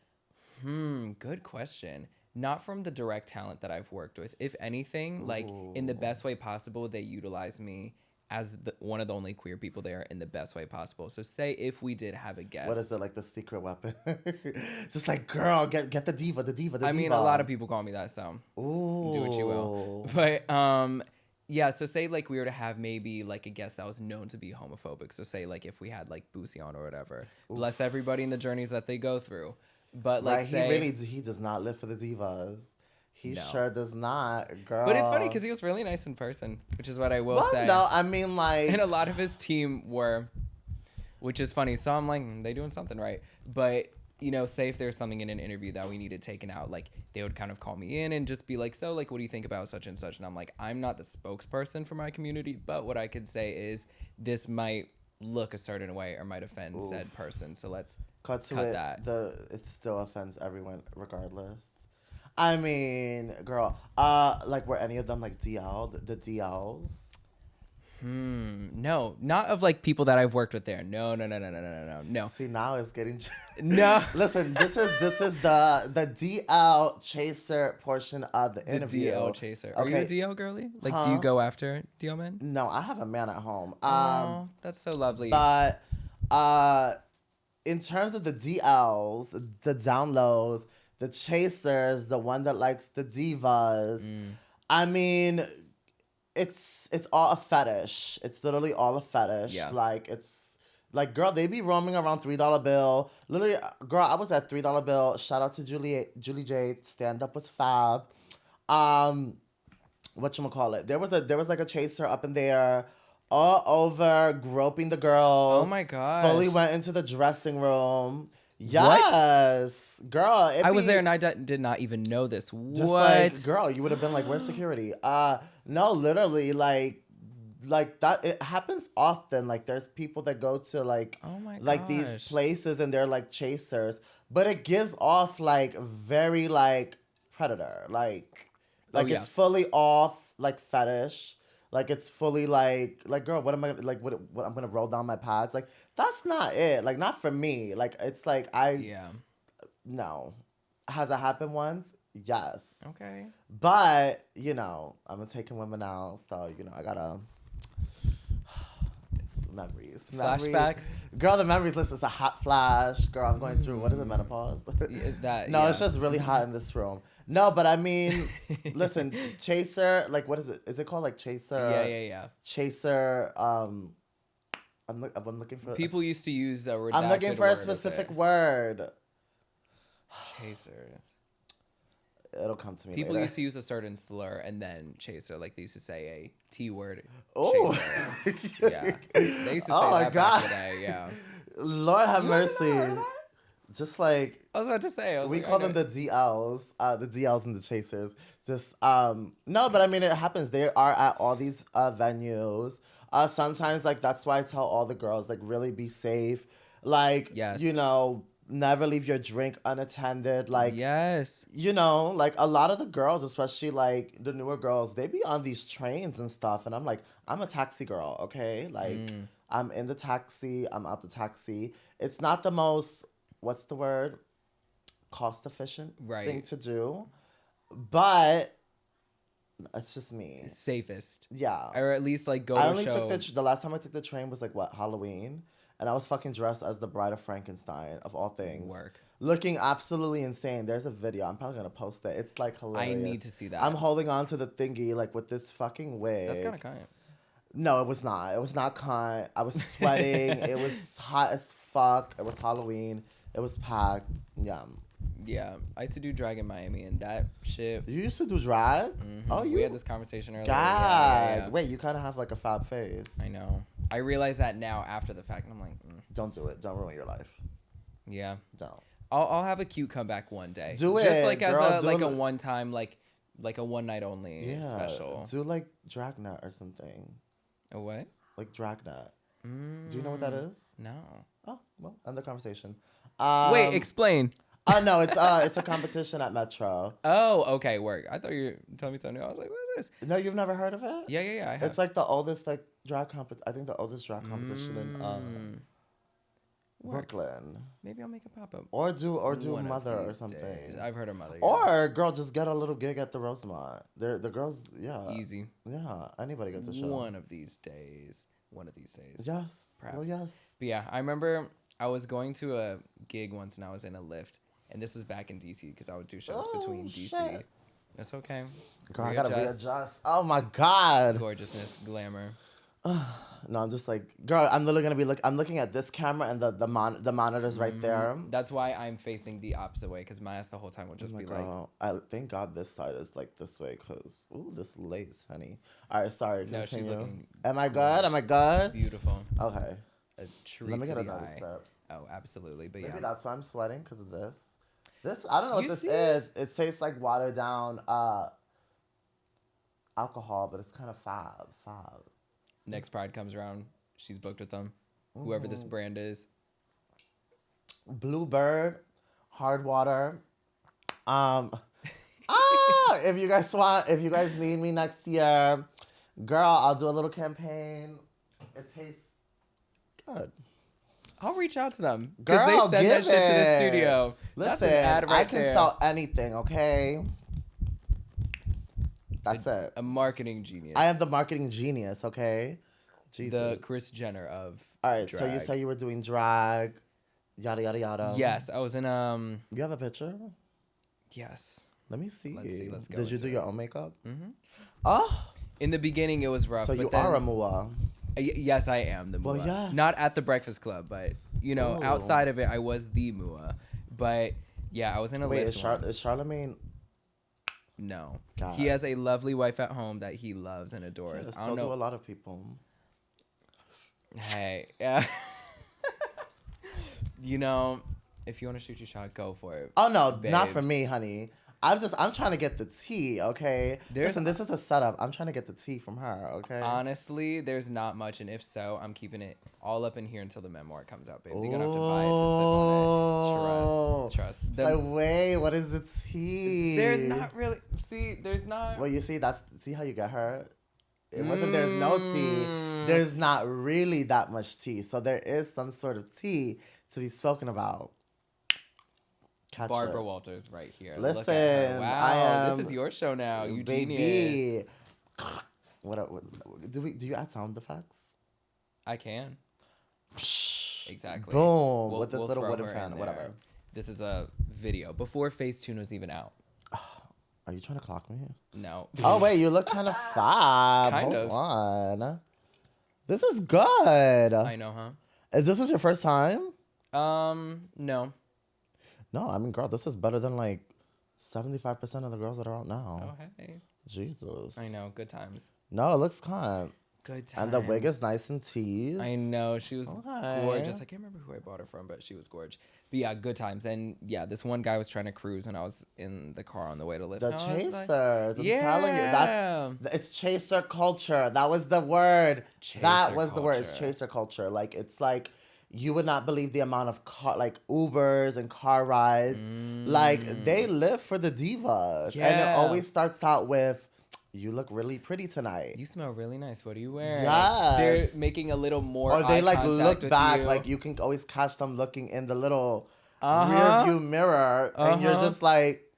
Good question. Not from the direct talent that I've worked with. If anything, like in the best way possible, they utilize me as one of the only queer people there in the best way possible. So say if we did have a guest. What is it, like the secret weapon? Just like, girl, get the diva. I mean, a lot of people call me that, so do what you will. But so say like we were to have maybe like a guest that was known to be homophobic. So say like if we had like Boosie on or whatever. Bless everybody in the journeys that they go through. But like he does not live for the divas. He sure does not, girl. But it's funny because he was really nice in person, which is what I will say. No, I mean like, and a lot of his team were, which is funny. So I'm like, they doing something right. But say if there's something in an interview that we needed taken out, like they would kind of call me in and just be like, so like, what do you think about such and such? And I'm like, I'm not the spokesperson for my community, but what I could say is this might look a certain way or might offend said person. So let's cut that. It still offends everyone regardless. I mean, girl, like were any of them like DL, the DLs? No, not of like people that I've worked with there. No. See, now it's getting no. Listen, this is the DL chaser portion of the interview. The DL chaser. Are you a DL girly? Like, do you go after DL men? No, I have a man at home. Oh, that's so lovely. But in terms of the DLs, the down lows, the chasers, the one that likes the divas, I mean, it's all a fetish. It's literally all a fetish. Yeah. Like, it's like, girl, they be roaming around $3 bill. Literally, girl, I was at $3 bill. Shout out to Julie J. Stand up was fab. Whatchamacallit? There was like a chaser up in there, all over, groping the girl. Oh my gosh. Fully went into the dressing room. Yes. What? Girl. I was there and I did not even know this. Just what? Like, girl, you would have been like, where's security? No, literally, like that. It happens often. Like, there's people that go to like, oh my gosh, like these places and they're like chasers, but it gives off like very like predator. Like it's fully off like fetish. Like, it's fully like, girl, what am I, like, what I'm going to roll down my pads? Like, that's not it. Like, not for me. Like, it's like, no. Has it happened once? Yes. Okay. But, you know, I'm taking women out, so, you know, I gotta, memories. Flashbacks? Girl, the memories list is a hot flash. Girl, I'm going through, what is it, menopause? It's just really hot in this room. No, but I mean, listen, chaser, like, what is it? Is it called, like, chaser? Yeah. Chaser, I'm looking for... People used to use the redacted I'm looking for a specific word. Chasers. It'll come to me People later. used to use a certain slur and then chaser. Like, they used to say a T word. Oh. Yeah. They used to say that back in the day, yeah. Lord have mercy. Just like... I was about to say. We call them the DLs. The DLs and the chasers. Just... No, but I mean, it happens. They are at all these venues. Sometimes, like, that's why I tell all the girls, like, really be safe. Like, you know... Never leave your drink unattended. Like, yes, you know, like a lot of the girls, especially like the newer girls, they be on these trains and stuff. And I'm like, I'm a taxi girl, okay? Like, I'm in the taxi, I'm out the taxi. It's not the most, what's the word? Cost efficient thing to do. But it's just me. Safest. Yeah. Or at least like go I to only show. took the last time I took the train was like what, Halloween? And I was fucking dressed as the Bride of Frankenstein, of all things. Work. Looking absolutely insane. There's a video. I'm probably going to post it. It's, like, hilarious. I need to see that. I'm holding on to the thingy, like, with this fucking wig. That's kind of kind. No, it was not. It was not cunt. I was sweating. It was hot as fuck. It was Halloween. It was packed. Yeah. Yeah. I used to do drag in Miami, and that shit... You used to do drag? Mm-hmm. Oh, We had this conversation earlier. God. Yeah. Wait, you kind of have, like, a fab face. I know. I realize that now after the fact, and I'm like... Don't do it. Don't ruin your life. Yeah. Don't. I'll have a cute comeback one day. Do it, just like girl, as a one time, like a one night only special. Do like Dragnet or something. A what? Like Dragnet. Do you know what that is? No. Oh, well, end the conversation. Wait, explain. No, it's a competition at Metro. Oh, okay, work. I thought you were telling me something new. I was like, what is this? No, you've never heard of it? Yeah, I have. It's like the oldest like drag competition. I think the oldest drag competition in Brooklyn. Maybe I'll make a pop up. Or do Mother or something. Days. I've heard of Mother. Yeah. Or girl, just get a little gig at the Rosemont. The girls, easy. Yeah, anybody gets a show. One of these days. Yes. Perhaps. Well, yes. But yeah, I remember I was going to a gig once and I was in a lift, and this was back in DC because I would do shows between DC. Shit. That's okay. Girl, I gotta readjust. Oh my God. Gorgeousness, glamour. No, I'm just like, girl, I'm literally gonna be I'm looking at this camera and the monitors right there. That's why I'm facing the opposite way, because my ass the whole time will just be girl, I thank God this side is like this way, cause this lace, honey. All right, sorry. Continue. No, she's looking. Am I good? Am I good? Beautiful. Okay. A treat. Let me get to the another eye. sip. Oh, absolutely. But Maybe yeah, that's why I'm sweating, because of this. This I don't know what this is. It tastes like watered down alcohol, but it's kind of fab. next Pride comes around, she's booked with them. Whoever this brand is. Bluebird, hard water. If you guys need me next year, girl, I'll do a little campaign. It tastes good. I'll reach out to them. Girl, they send that shit to the studio. Listen, That's an ad right I can there. sell anything, okay? That's it. A marketing genius. I am the marketing genius, okay? Jesus. The Kris Jenner of All right, drag. so you say you were doing drag. Yada yada yada. Yes, I was in You have a picture? Yes. Let me see. Let's go. Did you do your own makeup? Mm-hmm. Oh. In the beginning, it was rough. So you are a mua. Yes, I am the mua. Well, yes. Not at the Breakfast Club, but outside of it, I was the mua. But yeah, I was in a Wait, lift is Charlemagne? No. God. He has a lovely wife at home that he loves and adores. Yeah, I don't know. do a lot of people. Hey, yeah. If you want to shoot your shot, go for it. Oh no, babes. Not for me, honey. I'm trying to get the tea, okay? Listen, this is a setup. I'm trying to get the tea from her, okay? Honestly, there's not much, and if so, I'm keeping it all up in here until the memoir comes out, babes. You're gonna have to buy it to sip on it. Trust. It's like, wait, what is the tea? There's not really. See, there's not. Well, you see, see how you get her? It wasn't there's no tea. There's not really that much tea. So there is some sort of tea to be spoken about. Catch Barbara it. Walters right here. Listen, look at her. Wow, I am, this is your show now. You baby. genius. What do you add sound effects? I can. Exactly. Boom. With this we'll little throw wooden her fan, in whatever. there. This is a video before Phase 2 was even out. Are you trying to clock me? No. Oh wait, you look kind of fab. Kind Hold of. on. This is good. I know, huh? This was your first time? No. No, I mean, girl, this is better than like 75% of the girls that are out now. Oh, hey. Jesus. I know. Good times. No, it looks kind. Good times. And the wig is nice and teased. I know. She was gorgeous. I can't remember who I bought her from, but she was gorgeous. But yeah, good times. And yeah, this one guy was trying to cruise when I was in the car on the way to lift. The chasers. I'm yeah. telling you. It's chaser culture. That was the word. The word. It's chaser culture. Like, it's like, you would not believe the amount of Ubers and car rides. Like, they live for the divas. Yeah. And it always starts out with, you look really pretty tonight. You smell really nice. What are you wearing? Yes. They're making a little more Or they like look back. You. Like, you can always catch them looking in the little rear view mirror. And you're just like,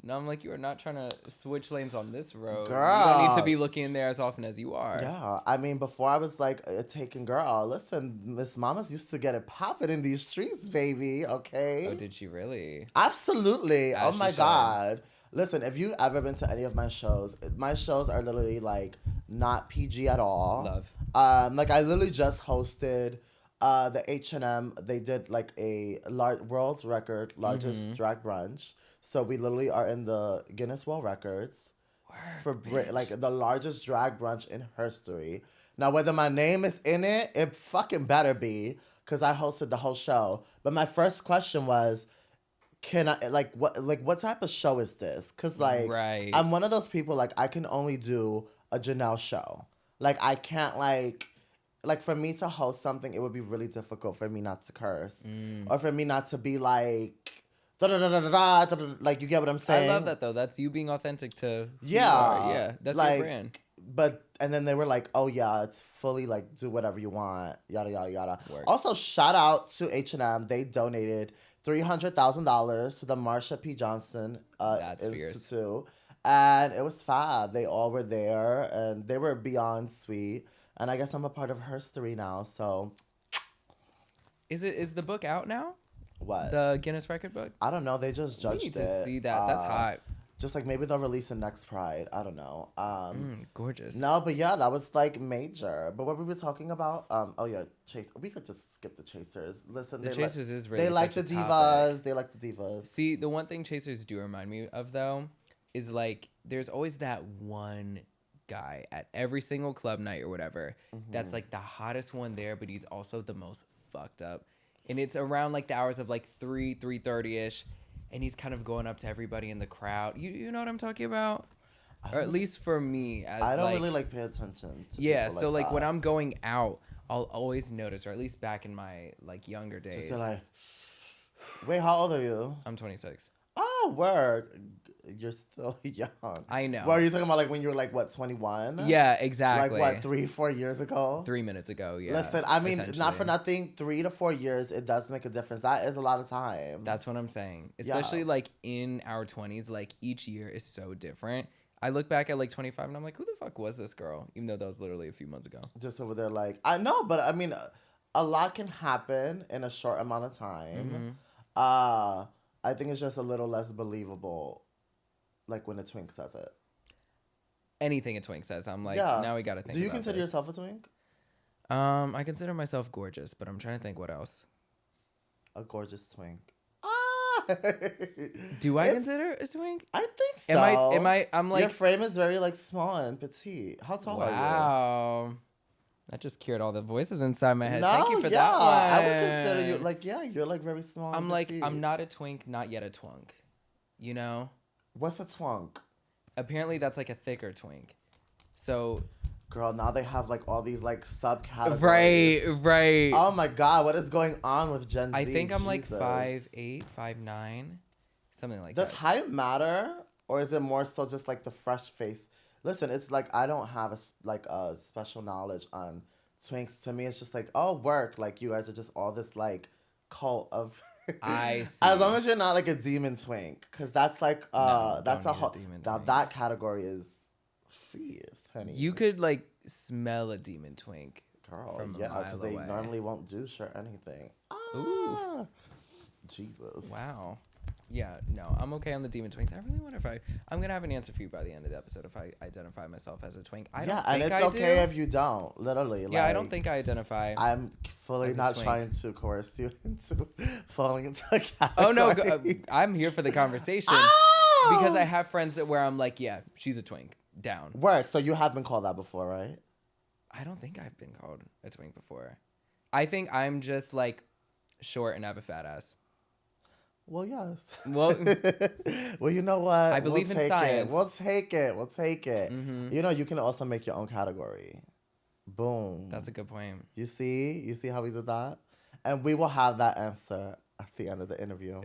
no, I'm like, you are not trying to switch lanes on this road. Girl. You don't need to be looking in there as often as you are. Yeah, I mean, before I was like a taken girl. Listen, Miss Mamas used to get it popping in these streets, baby. Okay. Oh, did she really? Absolutely. As oh my should. God. Listen, if you've ever been to any of my shows are literally like not PG at all. Love. Like I literally just hosted the H&M. They did like a world record largest drag brunch. So we literally are in the Guinness World Records for like the largest drag brunch in history. Now, whether my name is in it, it fucking better be, because I hosted the whole show. But my first question was, can I what type of show is this? Because like I'm one of those people, like I can only do a Janelle show. Like I can't like for me to host something, it would be really difficult for me not to curse or for me not to be like. Like, you get what I'm saying? I love that though. That's you being authentic to yeah, that's like, your brand. And then they were like, oh yeah, it's fully like do whatever you want, yada yada yada. Work. Also, shout out to H&M. They donated $300,000 to the Marsha P. Johnson Institute, fierce. And it was fab. They all were there, and they were beyond sweet. And I guess I'm a part of her story now. So, is the book out now? What? The Guinness record book? I don't know. They just judged it. We need to see that. That's hot. Just like maybe they'll release it next Pride. I don't know. Gorgeous. No, but yeah, that was like major. But what we were talking about, oh yeah, Chase. We could just skip the Chasers. Listen, the Chasers is really they like the divas. They like the divas. See, the one thing Chasers do remind me of though is like there's always that one guy at every single club night or whatever that's like the hottest one there, but he's also the most fucked up. And it's around like the hours of like 3:30ish, and he's kind of going up to everybody in the crowd. You know what I'm talking about? Or at least for me, as I don't really like pay attention to yeah, people so like that. when I'm going out, I'll always notice, or at least back in my like younger days. Just like, wait, how old are you? I'm 26. Oh, word. You're still young. I know. What are you talking about? Like when you were like what, 21? Yeah, exactly. Like what, 3-4 years ago? 3 minutes ago, yeah. Listen, I mean, not for nothing. 3 to 4 years, it does make a difference. That is a lot of time. That's what I'm saying. Especially like in our 20s, like each year is so different. I look back at like 25 and I'm like, who the fuck was this girl? Even though that was literally a few months ago. Just over there, like I know, but I mean, a lot can happen in a short amount of time. Mm-hmm. I think it's just a little less believable, like when a twink says it. Anything a twink says, I'm like, Yeah. now we gotta think. Do you about consider this. yourself a twink? I consider myself gorgeous, but I'm trying to think what else. A gorgeous twink. Do I consider a twink? I think so. I'm like, your frame is very like small and petite. How tall are you? Wow. That just cured all the voices inside my head. No, Thank you for that one. I would consider you like, you're like very small. I'm and like, petite. I'm not a twink, not yet a twunk. You know? What's a twunk? Apparently that's like a thicker twink. So girl, now they have like all these like subcategories. Right. Oh my God, what is going on with Gen Z? I think I'm like Jesus. 5'8", 5'9", something like Does that. Does height matter, or is it more so just like the fresh face? Listen, it's like I don't have a special knowledge on twinks. To me, it's just like, oh, work. Like you guys are just all this like cult of. I see. As long as you're not like a demon twink, because that's like No, that's a whole. demon Now twink. that category is fierce, honey. You could like smell a demon twink. Girl, from a yeah, mile because they away. normally won't do shit or anything. Ooh. Jesus. Wow. Yeah, no, I'm okay on the demon twinks. I really wonder if I'm gonna have an answer for you by the end of the episode if I identify myself as a twink. I don't think and it's I okay do. if you don't. Literally. Yeah, like, I don't think I identify. I'm fully as a not twink. trying to coerce you into falling into a category. Oh no, I'm here for the conversation because I have friends that where I'm like, yeah, she's a twink. Down. Work. So you have been called that before, right? I don't think I've been called a twink before. I think I'm just like short and have a fat ass. Well, yes. Well, well, you know what? I believe in science. We'll take it. Mm-hmm. You know, you can also make your own category. Boom. That's a good point. You see how we did that? And we will have that answer at the end of the interview.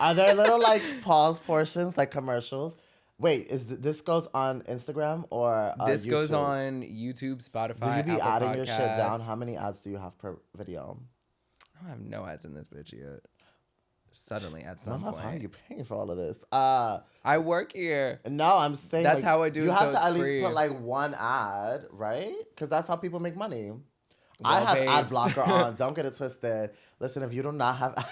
Are there little like pause portions, like commercials? Wait, this goes on Instagram or this YouTube? goes on YouTube, Spotify, Do you be Apple adding Podcasts. your shit down? How many ads do you have per video? I have no ads in this bitch yet. Suddenly at some How are point. you paying for all of this? I work here. No, I'm saying That's like, how I do You it, have so to at it's least free. put like one ad, right? Because that's how people make money. Well, I have babes. ad blocker on. Don't get it twisted. Listen, if you do not have,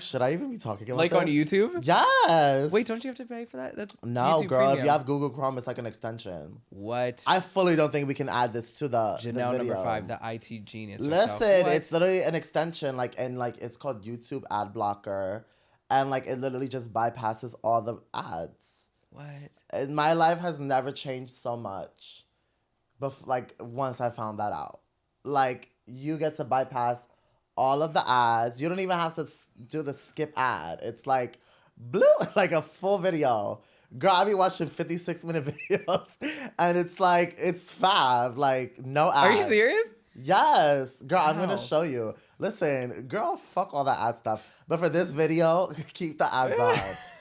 should I even be talking about Like this? on YouTube? Yes. Wait, don't you have to pay for that? That's No, YouTube girl. If Premium. you have Google Chrome, it's like an extension. What? I fully don't think we can add this to the Janelle the video. No.5, the IT genius. herself. Listen, What? it's literally an extension, it's called YouTube ad blocker, and like it literally just bypasses all the ads. What? And my life has never changed so much, like once I found that out. Like you get to bypass all of the ads. You don't even have to do the skip ad. It's like blue, like a full video. Girl, I be watching 56-minute videos, and it's fab. Like no ads. Are you serious? Yes, girl, I'm Wow. gonna show you. Listen, girl, fuck all that ad stuff. But for this video, keep the ads on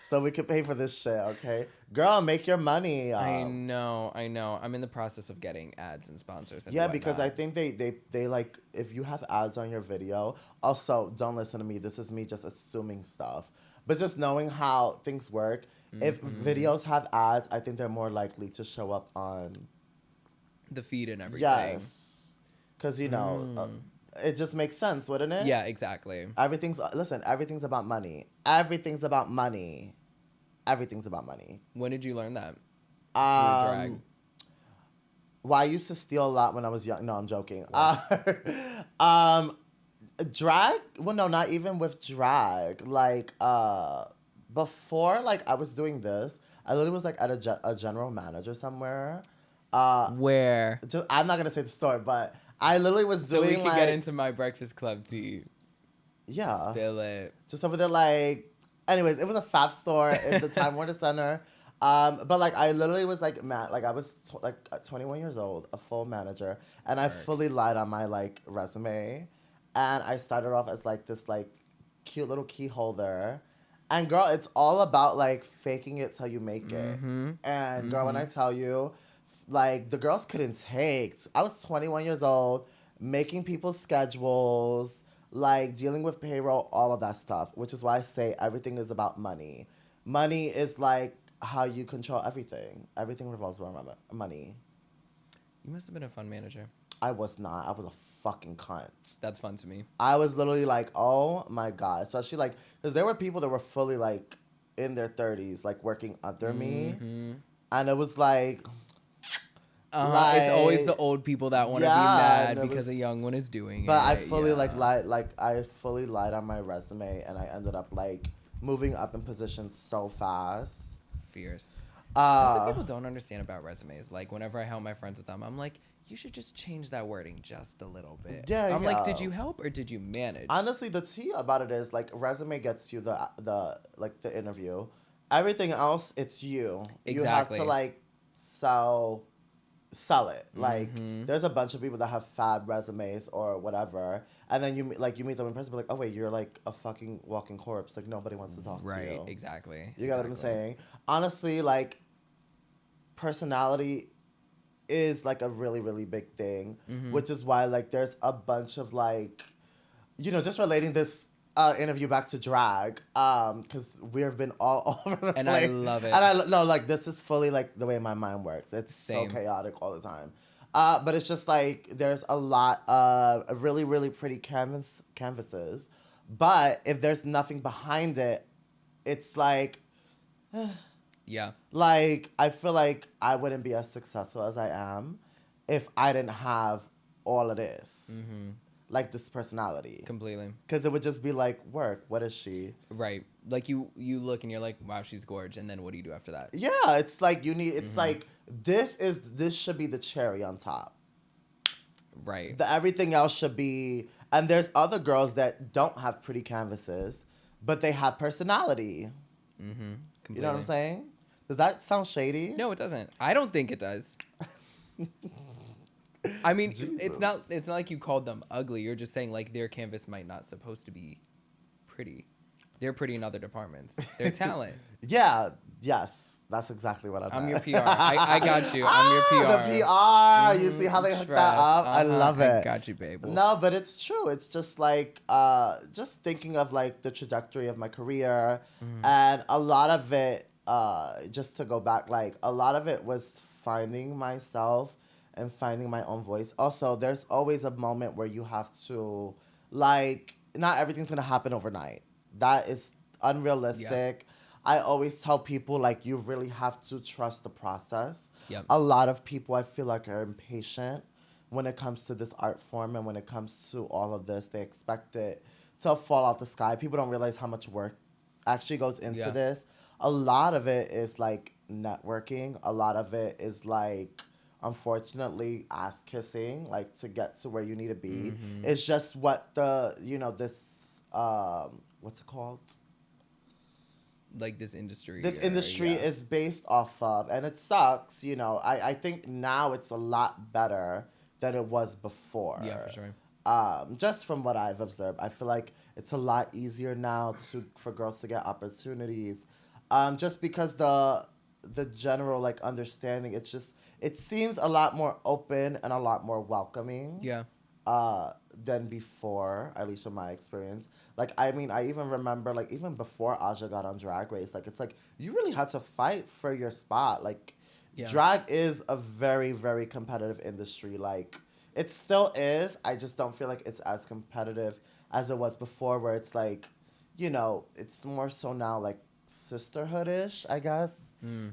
so we can pay for this shit, okay? Girl, make your money. I know. I'm in the process of getting ads and sponsors. And Yeah, whatnot. because I think they like if you have ads on your video. Also, don't listen to me. This is me just assuming stuff, but just knowing how things work. If videos have ads, I think they're more likely to show up on the feed and everything. Yes, because you know it just makes sense, wouldn't it? Yeah, exactly. Everything's about money. Everything's about money. Everything's about money. When did you learn that? Drag. Well, I used to steal a lot when I was young. No, I'm joking. Drag? Well, no, not even with drag. Like, before, like, I was doing this, I literally was, like, at a general manager somewhere. Where? I'm not going to say the story, but I literally was doing, So we can like... get into my Breakfast Club tea. Yeah. Spill it. Just over there, like... Anyways, it was a fab store at the Time Warner Center. But, like, I literally was, like, I was, 21 years old, a full manager. And I fully lied on my, like, resume. And I started off as, like, this, like, cute little key holder. And, girl, it's all about, like, faking it till you make it. And, girl, when I tell you, like, the girls couldn't take. I was 21 years old, making people's schedules, like, dealing with payroll, all of that stuff. Which is why I say everything is about money. Money is, like, how you control everything. Everything revolves around money. You must have been a fun manager. I was not. I was a fucking cunt. That's fun to me. I was literally like, oh my God. Especially like, because there were people that were fully like in their 30s, like working under me. And it was like, it's always the old people that want to be mad because a young one is doing it. But I fully I fully lied on my resume, and I ended up like moving up in position so fast. Fierce. That's what people don't understand about resumes. Like whenever I help my friends with them, I'm like, you should just change that wording just a little bit. Yeah, I'm like, did you help or did you manage? Honestly, the tea about it is like resume gets you the interview. Everything else, it's you. Exactly. You have to like sell it. Like there's a bunch of people that have fab resumes or whatever, and then you meet them in person, be like, oh wait, you're like a fucking walking corpse. Like nobody wants to talk to you. Right. Exactly. You get what I'm saying? Honestly, like personality is like a really, really big thing, which is why like there's a bunch of like, just relating this interview back to drag, because we've been all over the place. And I love it. And this is fully like the way my mind works. It's so chaotic all the time. But it's just like there's a lot of really, really pretty canvases. But if there's nothing behind it, it's like... Yeah. Like, I feel like I wouldn't be as successful as I am if I didn't have all of this. Like, this personality. Completely. Because it would just be like, work, what is she? Right. Like, you look and you're like, wow, she's gorgeous. And then what do you do after that? Yeah, it's like like, this should be the cherry on top. Right. Everything else should be... And there's other girls that don't have pretty canvases, but they have personality. Completely. You know what I'm saying? Does that sound shady? No, it doesn't. I don't think it does. I mean, it's not like you called them ugly. You're just saying like their canvas might not supposed to be pretty. They're pretty in other departments. They're talent. Yeah. Yes. That's exactly what I'm your PR. I got you. I'm your PR. The PR. You see how they hook that up? I love it. I got you, babe. No, but it's true. It's just like, just thinking of like the trajectory of my career, and a lot of it, just to go back, like a lot of it was finding myself and finding my own voice. Also, there's always a moment where you have to, like, not everything's gonna happen overnight. That is unrealistic. Yeah. I always tell people, like, you really have to trust the process. Yep. A lot of people, I feel like, are impatient when it comes to this art form and when it comes to all of this. They expect it to fall out the sky. People don't realize how much work actually goes into this. A lot of it is, like, networking. A lot of it is, like, unfortunately, ass-kissing, like, to get to where you need to be. It's just what the, this, what's it called? Like this industry. This industry is based off of, and it sucks, I think now it's a lot better than it was before. Yeah, for sure. Just from what I've observed, I feel like it's a lot easier now for girls to get opportunities. Just because the general like understanding, it seems a lot more open and a lot more welcoming. Yeah. Than before, at least from my experience. Like, I mean, I even remember, like, even before Aja got on Drag Race, like, it's like, you really had to fight for your spot. Like, drag is a very, very competitive industry. Like, it still is. I just don't feel like it's as competitive as it was before, where it's like, it's more so now, like, sisterhood-ish, I guess.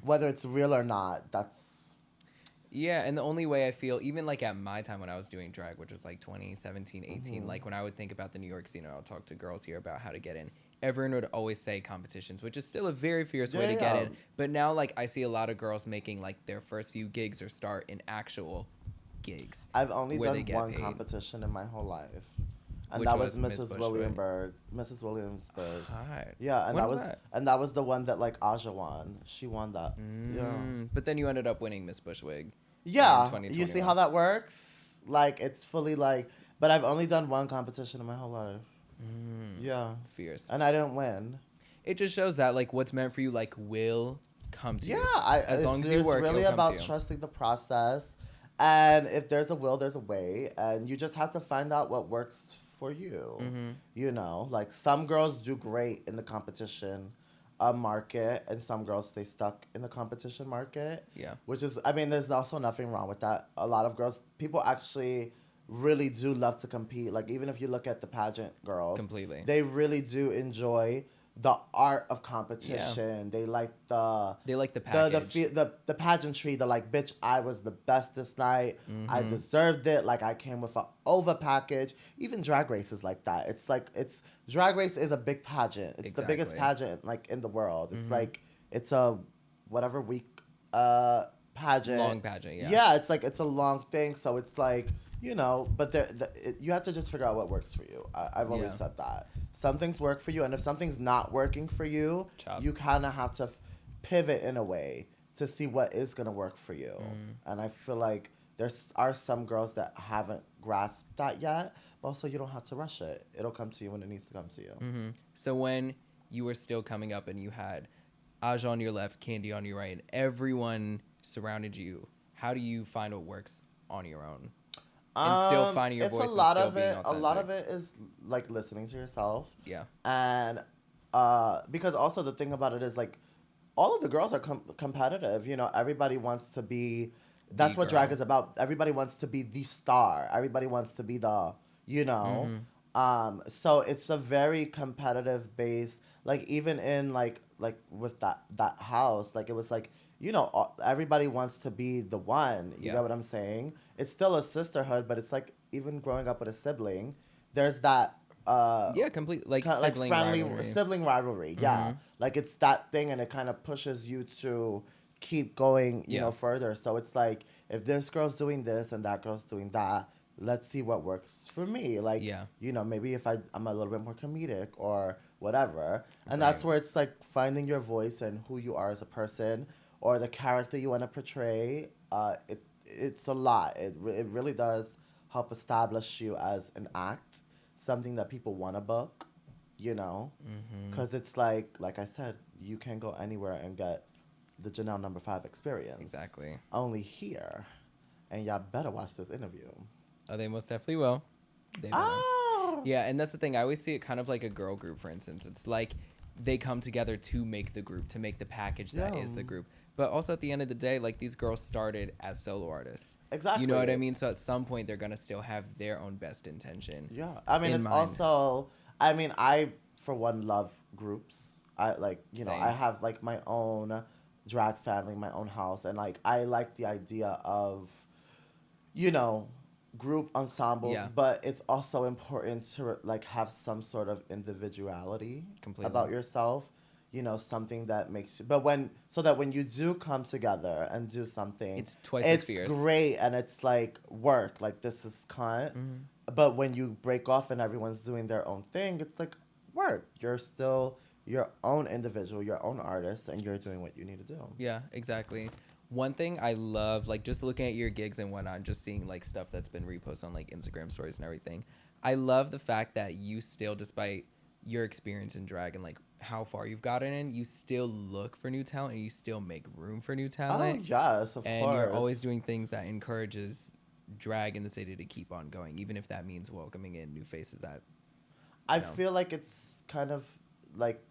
Whether it's real or not, that's... Yeah, and the only way I feel, even like at my time when I was doing drag, which was like 2017, 18, like when I would think about the New York scene and I'll talk to girls here about how to get in, everyone would always say competitions, which is still a very fierce way to get in. But now like I see a lot of girls making like their first few gigs or start in actual gigs. I've only done one competition in my whole life. And which that was Mrs. Williamsburg. Mrs. Williamsburg. Hi. Yeah, and that was the one that like Aja won. She won that. Yeah. But then you ended up winning Miss Bushwig. Yeah. You see how that works? Like it's fully like, but I've only done one competition in my whole life. Yeah. Fierce. And I didn't win. It just shows that like what's meant for you like will come to you. Yeah, as long as you work, it's really about trusting the process. And if there's a will, there's a way. And you just have to find out what works for you. Like some girls do great in the competition market, and some girls stay stuck in the competition market. Yeah. Which is, I mean, there's also nothing wrong with that. A lot of girls, people actually really do love to compete. Like, even if you look at the pageant girls, Completely. they really do enjoy the art of competition. They like the package. the pageantry. The like, bitch, I was the best this night. I deserved it. Like, I came with an over package. Even Drag Race is like that. It's like Drag Race is a big pageant. It's the biggest pageant like in the world. It's like it's a whatever week pageant. Long pageant. Yeah. Yeah, it's like it's a long thing. So it's like, but you have to just figure out what works for you. I've always said that. Some things work for you, and if something's not working for you, you kind of have to pivot in a way to see what is going to work for you. And I feel like there are some girls that haven't grasped that yet, but also you don't have to rush it. It'll come to you when it needs to come to you. So when you were still coming up and you had Aja on your left, Candy on your right, and everyone surrounded you, how do you find what works on your own? And still finding your voice and still being authentic. A lot of it is like listening to yourself. Yeah. And because also the thing about it is like all of the girls are competitive. Everybody wants to be. That's what drag is about. Everybody wants to be the star. Everybody wants to be the. So it's a very competitive base. Like even in like with that house, like it was like. Everybody wants to be the one. You get what I'm saying? It's still a sisterhood, but it's like even growing up with a sibling, there's that complete sibling friendly rivalry. Sibling rivalry. Yeah, like it's that thing, and it kind of pushes you to keep going, further. So it's like if this girl's doing this and that girl's doing that, let's see what works for me. Like, maybe if I'm a little bit more comedic or whatever, and that's where it's like finding your voice and who you are as a person. Or the character you want to portray, it's a lot. It really does help establish you as an act, something that people want to book, because it's like I said, you can go anywhere and get the Janelle No.5 experience. Exactly. Only here, and y'all better watch this interview. Oh, they most definitely will. They Yeah, and that's the thing. I always see it kind of like a girl group, for instance. It's like they come together to make the group, to make the package that is the group. But also at the end of the day, like these girls started as solo artists. Exactly. You know what I mean? So at some point they're gonna still have their own best intention. Yeah. I mean, it's also. I mean, I for one love groups. I like Same. I have like my own drag family, my own house, and like I like the idea of, group ensembles. Yeah. But it's also important to like have some sort of individuality about yourself. Something that makes you, so that when you do come together and do something, it's twice as fierce. It's great, and it's like work, like this is cunt. But when you break off and everyone's doing their own thing, it's like work. You're still your own individual, your own artist, and you're doing what you need to do. Yeah, exactly. One thing I love, like just looking at your gigs and whatnot, just seeing like stuff that's been reposted on like Instagram stories and everything. I love the fact that you still, despite your experience in drag and like how far you've gotten in, you still look for new talent and you still make room for new talent. Oh yes, of course. And you're always doing things that encourages drag in the city to keep on going, even if that means welcoming in new faces. That I feel like it's kind of like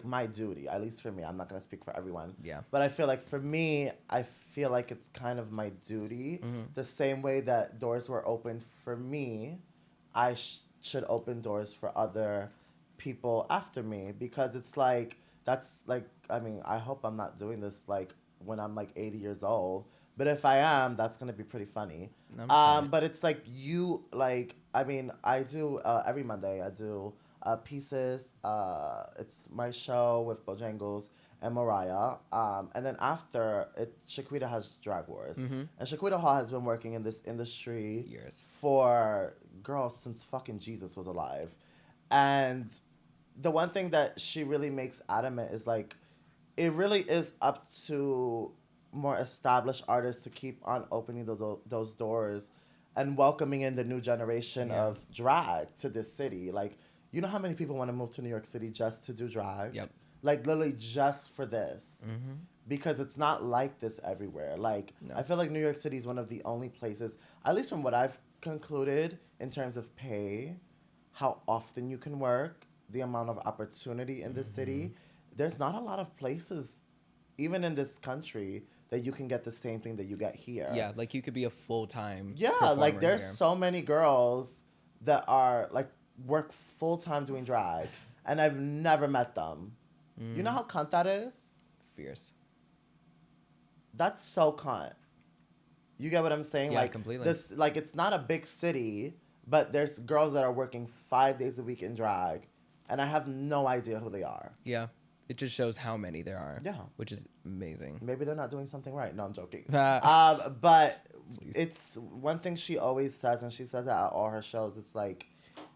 my duty, at least for me. I'm not gonna speak for everyone. Yeah. But I feel like for me, I feel like it's kind of my duty. The same way that doors were opened for me, I should open doors for other people after me, because it's like that's like, I mean, I hope I'm not doing this like when I'm like 80 years old, but if I am, that's gonna be pretty funny. But it's like you like, I mean, I do every Monday I do pieces. It's my show with Bojangles and Mariah, and then after it, Shaquita has Drag Wars, and Shaquita Hall has been working in this industry years for girls since fucking Jesus was alive. And the one thing that she really makes adamant is like, it really is up to more established artists to keep on opening those doors and welcoming in the new generation of drag to this city. Like, you know how many people want to move to New York City just to do drag? Yep. Like, literally just for this. Because it's not like this everywhere. Like, I feel like New York City is one of the only places, at least from what I've concluded in terms of pay, how often you can work, the amount of opportunity in this city. There's not a lot of places even in this country, that you can get the same thing that you get here. Yeah, like you could be a full-time like there's here. so many girls that are like work full-time doing drag, and I've never met them. You know how cunt that is? Fierce. That's so cunt. You get what I'm saying? Yeah, like completely. This, like, it's not a big city, but there's girls that are working 5 days a week in drag, and I have no idea who they are. Yeah. It just shows how many there are. Yeah. Which is amazing. Maybe they're not doing something right. No, I'm joking. But Please. it's one thing she always says, and she says that at all her shows. It's like,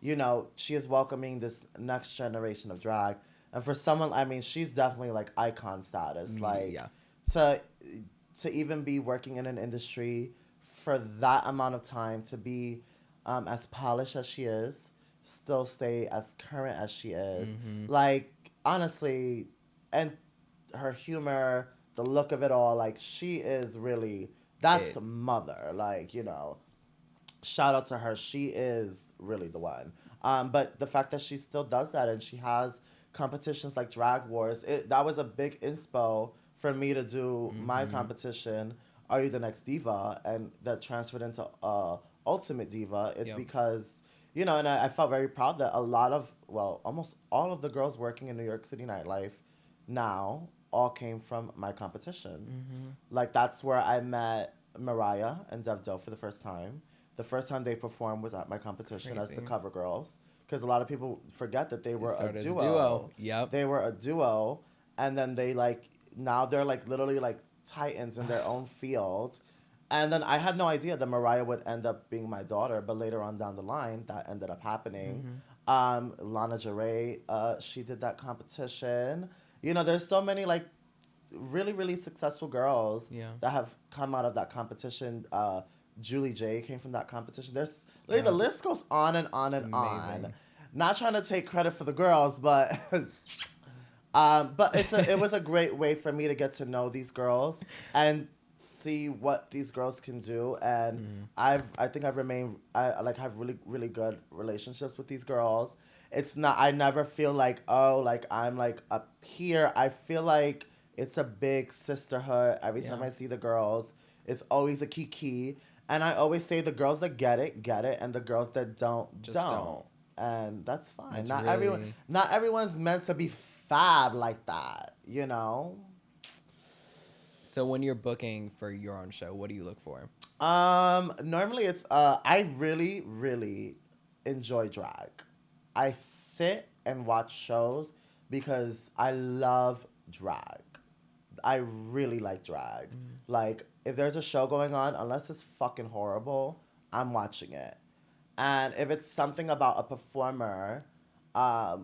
you know, she is welcoming this next generation of drag. And for someone, I mean, she's definitely like icon status. Like, yeah. to even be working in an industry for that amount of time, to be as polished as she is, still stay as current as she is. Like, honestly, and her humor, the look of it all, like, she is really, that's mother. Like, you know, shout out to her. She is really the one. But the fact that she still does that, and she has competitions like Drag Wars, that was a big inspo for me to do my competition, Are You the Next Diva? And that transferred into Ultimate Diva. It's because, you know, and I felt very proud that almost all of the girls working in New York City nightlife now all came from my competition. Like, that's where I met Mariah and Devdo for the first time. The first time they performed was at my competition as the cover girls. Because a lot of people forget that they were a duo. Yep. They were a duo. And then they, like, now they're, like, literally, like, titans in their own field. And then I had no idea that Mariah would end up being my daughter. But later on down the line, that ended up happening. Lana Jarre, she did that competition. You know, there's so many, like, really, really successful girls that have come out of that competition. Julie J came from that competition. There's the list goes on and on and on. Not trying to take credit for the girls, but it was a great way for me to get to know these girls and see what these girls can do. And I have really, really good relationships with these girls. It's not, I never feel like, oh, like I'm like up here. I feel like it's a big sisterhood. Every time I see the girls, it's always a kiki. And I always say the girls that get it, and the girls that don't, don't. And that's fine. Not everyone's meant to be fab like that, you know? So when you're booking for your own show, what do you look for? Normally it's I really, really enjoy drag. I sit and watch shows because I love drag. I really like drag. Like, if there's a show going on, unless it's fucking horrible, I'm watching it. And if it's something about a performer,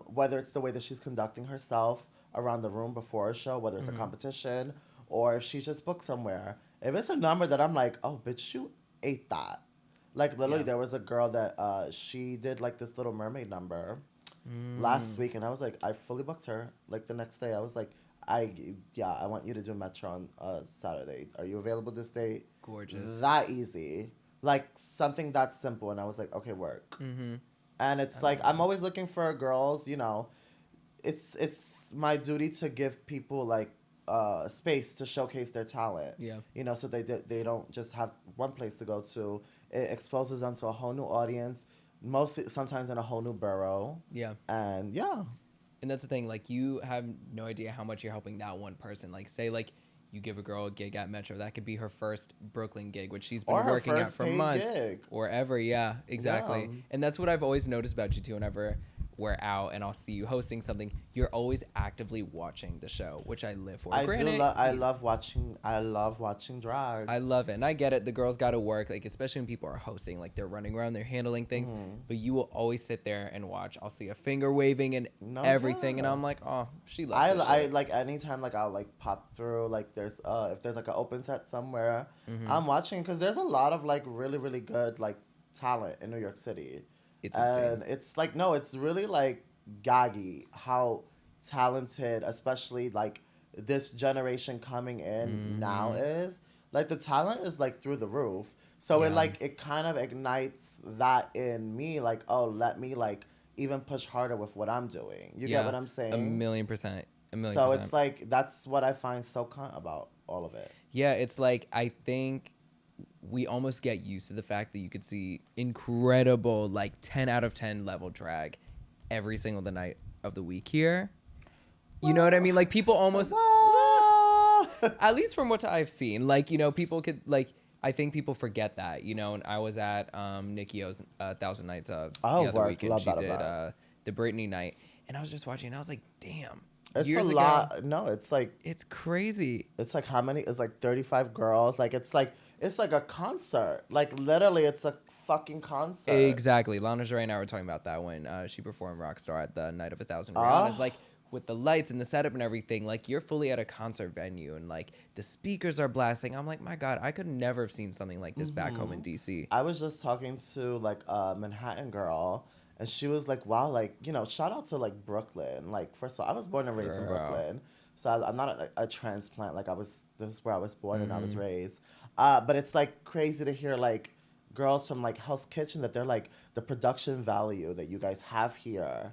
whether it's the way that she's conducting herself around the room before a show, whether it's a competition, or if she's just booked somewhere, if it's a number that I'm like, oh, bitch, you ate that. Like, literally, there was a girl that she did, like, this Little Mermaid number last week, and I was like, I fully booked her. Like, the next day, I was like, I want you to do Metro on Saturday. Are you available this day? Gorgeous. That easy. Like, something that simple. And I was like, okay, work. And it's like, I'm always looking for girls, you know. It's my duty to give people, like, space to showcase their talent. Yeah. You know, so they don't just have one place to go to. It exposes them to a whole new audience, sometimes in a whole new borough. Yeah. And, yeah. And that's the thing, like, you have no idea how much you're helping that one person. Like, say, like, you give a girl a gig at Metro, that could be her first Brooklyn gig, which she's been working at for months. Or ever, yeah, exactly. Yeah. And that's what I've always noticed about you, too, whenever we're out and I'll see you hosting something, you're always actively watching the show, which I live for. I love watching drag. I love it. And I get it. The girls got to work, like, especially when people are hosting, like, they're running around, they're handling things, but you will always sit there and watch. I'll see a finger waving and everything, and I'm like, oh, she loves it. I like, anytime, like, I'll, like, pop through, like, there's if there's, like, an open set somewhere, I'm watching, because there's a lot of, like, really, really good, like, talent in New York City. It's insane. And it's like, no, it's really, like, gaggy how talented, especially, like, this generation coming in now is. Like, the talent is, like, through the roof. So it kind of ignites that in me, like, oh, let me, like, even push harder with what I'm doing. You get what I'm saying? 1,000,000%. So it's like, that's what I find so cunt about all of it. Yeah, it's like, I think we almost get used to the fact that you could see incredible, like 10 out of 10 level drag every single the night of the week here. You know what I mean? Like, people almost, at least from what I've seen, like, you know, people could, like, I think people forget that, you know. And I was at Nikki O's 1,000 Nights of the other weekend. She did the Britney night, and I was just watching, and I was like, damn. It's a lot. No, it's like, it's crazy. It's like, how many? It's like 35 girls. Like, it's like a concert. Like, literally, it's a fucking concert. Exactly. Lana Del Rey and I were talking about that when she performed Rockstar at the Night of 1,000 Rihanna's. Like, with the lights and the setup and everything, like, you're fully at a concert venue, and like the speakers are blasting. I'm like, my God, I could never have seen something like this back home in DC. I was just talking to like a Manhattan girl, and she was like, wow, like, you know, shout out to like Brooklyn. Like, first of all, I was born and raised in Brooklyn, so I'm not a transplant. Like, this is where I was born and I was raised. But it's like crazy to hear like girls from like Hell's Kitchen that they're like, the production value that you guys have here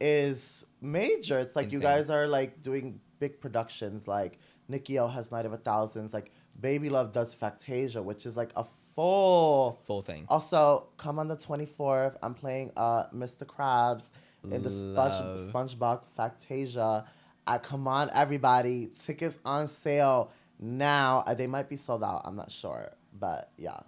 is major. It's like, insane. You guys are like doing big productions. Like, Nikki O has Night of 1,000. Like, Baby Love does Factasia, which is like a full thing. Also, come on the 24th. I'm playing Mr. Krabs in the SpongeBob Factasia. Come on, everybody. Tickets on sale now. They might be sold out. I'm not sure. But yeah.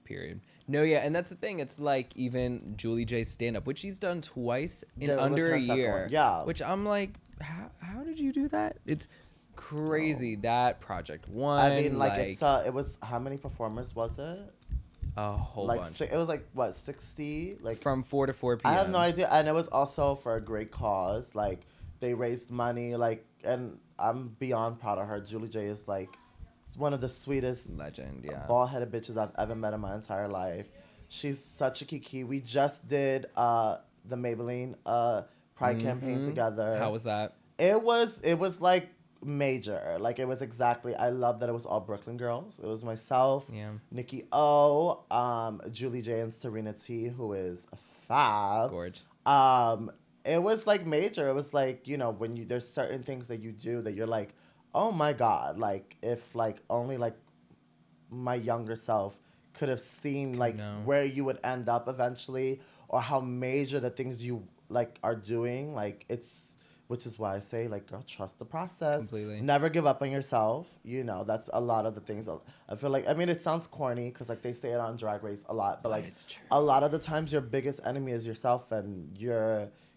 Period. No, yeah, and that's the thing. It's like even Julie J's stand-up, which she's done twice in under a year. Yeah. Which I'm like, how did you do that? It's crazy. That Project One. I mean, like it's it was, how many performers was it? A whole bunch. It was like, what, 60? Like, from 4 to 4 p.m. I have no idea. And it was also for a great cause. Like, they raised money. Like, and I'm beyond proud of her. Julie J is like one of the sweetest bald-headed bitches I've ever met in my entire life. She's such a kiki. We just did the Maybelline Pride campaign together. How was that? It was like major. Like, it was exactly, I love that it was all Brooklyn girls. It was myself, Nikki O, Julie J, and Serena T, who is fab. Gorge. It was like major. It was like, you know, when there's certain things that you do that you're like, oh my God, like, if like only like my younger self could have seen like where you would end up eventually, or how major the things you like are doing. Like, which is why I say, like, girl, trust the process. Completely. Never give up on yourself. You know, that's a lot of the things. I feel like, I mean, it sounds corny because like they say it on Drag Race a lot, but like a lot of the times your biggest enemy is yourself, and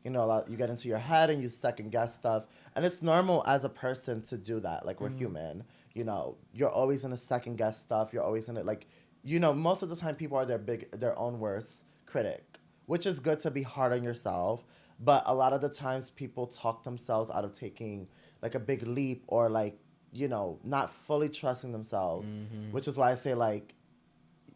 you know, you get into your head and you second guess stuff. And it's normal as a person to do that. Like, we're human. You know, you're always in a second guess stuff. You're always in it. Like, you know, most of the time people are their own worst critic, which is good to be hard on yourself. But a lot of the times people talk themselves out of taking like a big leap, or like, you know, not fully trusting themselves, which is why I say like,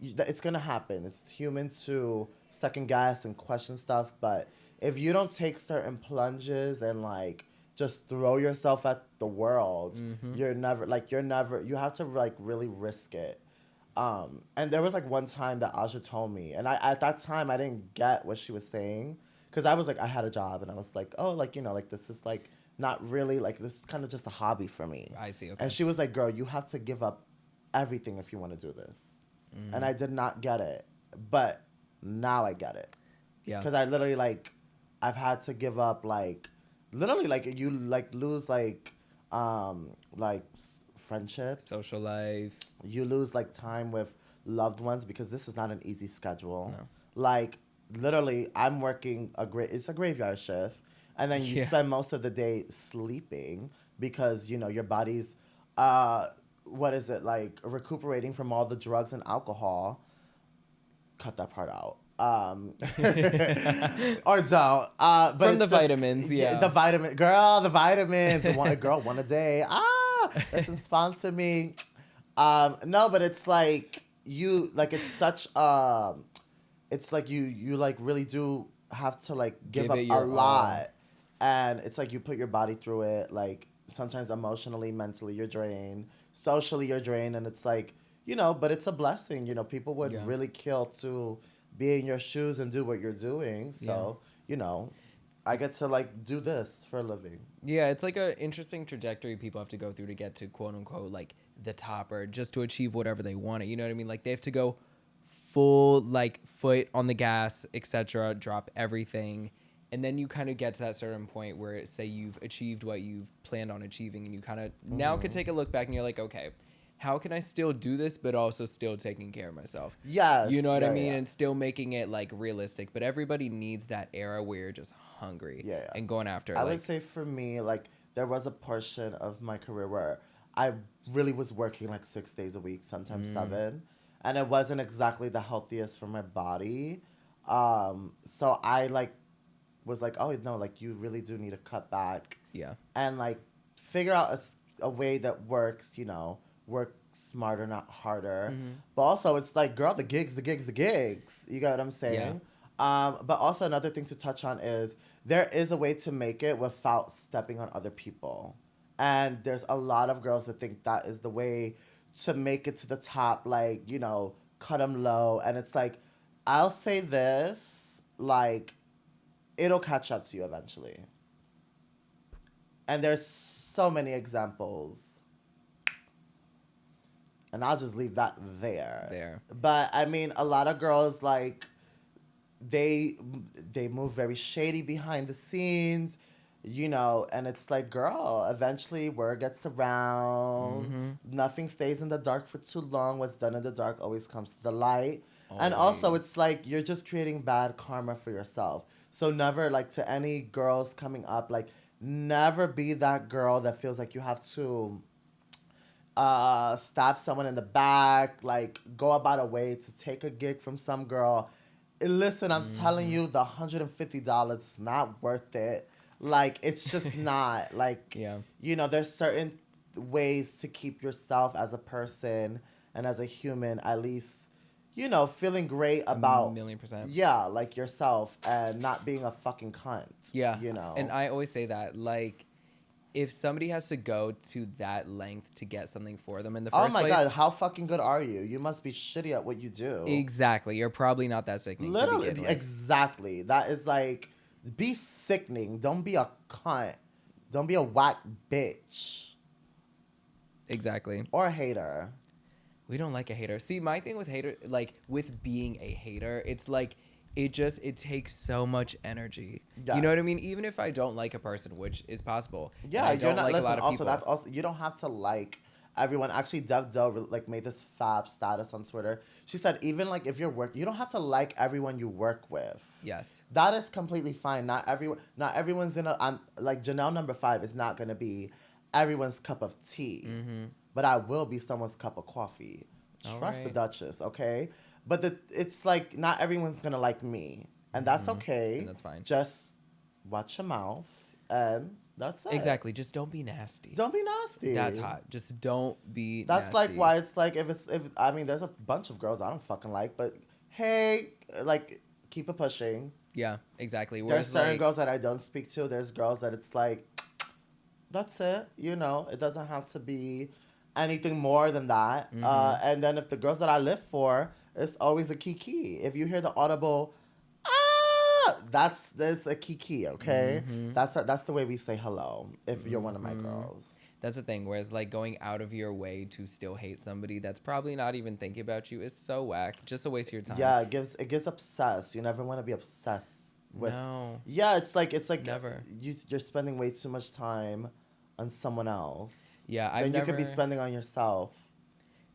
it's going to happen. It's human to second guess and question stuff. But if you don't take certain plunges and like just throw yourself at the world, you have to like really risk it. And there was like one time that Aja told me, and at that time I didn't get what she was saying, because I was like, I had a job, and I was like, oh, like, you know, like, this is like not really, like, this is kind of just a hobby for me. I see. Okay. And she was like, girl, you have to give up everything if you want to do this. And I did not get it, but now I get it. Yeah. Because I literally, like, I've had to give up, like, literally, like, you, like, lose, like friendships. Social life. You lose, like, time with loved ones, because this is not an easy schedule. No. Like, literally, I'm working it's a graveyard shift, and then you spend most of the day sleeping because, you know, your body's, what is it, like, recuperating from all the drugs and alcohol. Cut that part out. Or don't. But from the vitamins, the vitamins. One a day. Doesn't sponsor me. No, but it's like, it's such it's like you like really do have to like give up a lot. And it's like you put your body through it. Like, sometimes emotionally, mentally, you're drained. Socially, you're drained. And it's like, you know, but it's a blessing. You know, people would really kill to be in your shoes and do what you're doing. So, you know. I get to like do this for a living. Yeah, it's like an interesting trajectory people have to go through to get to quote unquote like the top or just to achieve whatever they want. You know what I mean? Like they have to go full like foot on the gas, etc., drop everything. And then you kind of get to that certain point where say you've achieved what you've planned on achieving and you kind of now could take a look back and you're like, okay, how can I still do this but also still taking care of myself? Yes. You know what I mean? And still making it like realistic. But everybody needs that era where you're just hungry and going after it. I would say for me, like there was a portion of my career where I really was working like 6 days a week, sometimes 7. And it wasn't exactly the healthiest for my body. So I like was like, oh no, like you really do need to cut back. Yeah. And like figure out a way that works, you know, work smarter, not harder. But also it's like, girl, the gigs. You get what I'm saying? Yeah. But also another thing to touch on is there is a way to make it without stepping on other people. And there's a lot of girls that think that is the way to make it to the top, like, you know, cut them low. And it's like, I'll say this, like, it'll catch up to you eventually. And there's so many examples. And I'll just leave that there. But, I mean, a lot of girls, like, they move very shady behind the scenes, you know, and it's like, girl, eventually word gets around. Nothing stays in the dark for too long. What's done in the dark always comes to the light. Always. And also, it's like you're just creating bad karma for yourself. So never, like, to any girls coming up, like, never be that girl that feels like you have to stab someone in the back, like, go about a way to take a gig from some girl. Listen, I'm telling you, the $150 is not worth it. Like, it's just not. Like, you know, there's certain ways to keep yourself as a person and as a human, at least, you know, feeling great about 1,000,000%. Yeah, like yourself and not being a fucking cunt. Yeah. You know. And I always say that, like, if somebody has to go to that length to get something for them in the first place. Oh my God, how fucking good are you? You must be shitty at what you do. Exactly. You're probably not that sickening. Literally, exactly. That is like, be sickening. Don't be a cunt. Don't be a whack bitch. Exactly. Or a hater. We don't like a hater. See, my thing with hater, like with being a hater, it's like it takes so much energy. Yes. You know what I mean? Even if I don't like a person, which is possible. Yeah, I don't like a lot of also, people. That's also, you don't have to like everyone. Actually, Dev Doe like made this fab status on Twitter. She said, even like if you're you don't have to like everyone you work with. Yes. That is completely fine. Not everyone's in a, like Janelle No.5 is not going to be everyone's cup of tea. But I will be someone's cup of coffee. Trust the Duchess, okay? But it's like, not everyone's going to like me. And that's okay. And that's fine. Just watch your mouth, and that's it. Exactly. Just don't be nasty. Don't be nasty. That's hot. Just don't be That's nasty. like why it's like, I mean, there's a bunch of girls I don't fucking like, but hey, like, keep it pushing. Yeah, exactly. There's certain girls that I don't speak to. There's girls that it's like, that's it. You know, it doesn't have to be anything more than that. And then if the girls that I live for, it's always a kiki. If you hear the audible, there's a kiki, okay? That's the way we say hello if you're one of my girls. That's the thing. Whereas like going out of your way to still hate somebody that's probably not even thinking about you is so whack. Just a waste of your time. Yeah, it gets obsessed. You never want to be obsessed with. No. Yeah, it's like never. You're spending way too much time on someone else. Yeah, you could be spending on yourself.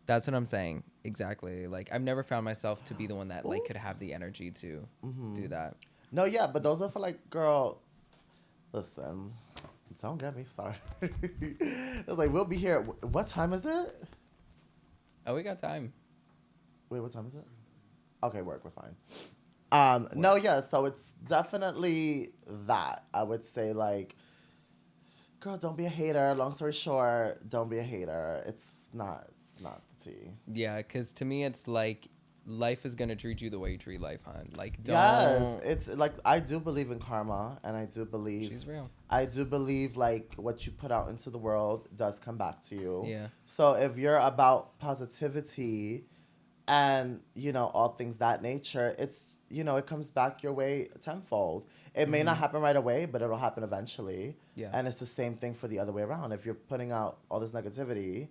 That's what I'm saying. Exactly. Like, I've never found myself to be the one that, like, could have the energy to do that. No, yeah, but those are for, like, girl, listen, don't get me started. It's like, we'll be here. What time is it? Oh, we got time. Wait, what time is it? Okay, we're fine. No, yeah, so it's definitely that. I would say, like, girl, don't be a hater. Long story short, don't be a hater. It's not the tea. Yeah, because to me, it's like life is gonna treat you the way you treat life, hon. Like, don't. Yes, it's like I do believe in karma, and I do believe she's real. I do believe like what you put out into the world does come back to you. Yeah. So if you're about positivity, and all things that nature, it's it comes back your way tenfold. It may not happen right away, but it'll happen eventually. Yeah. And it's the same thing for the other way around. If you're putting out all this negativity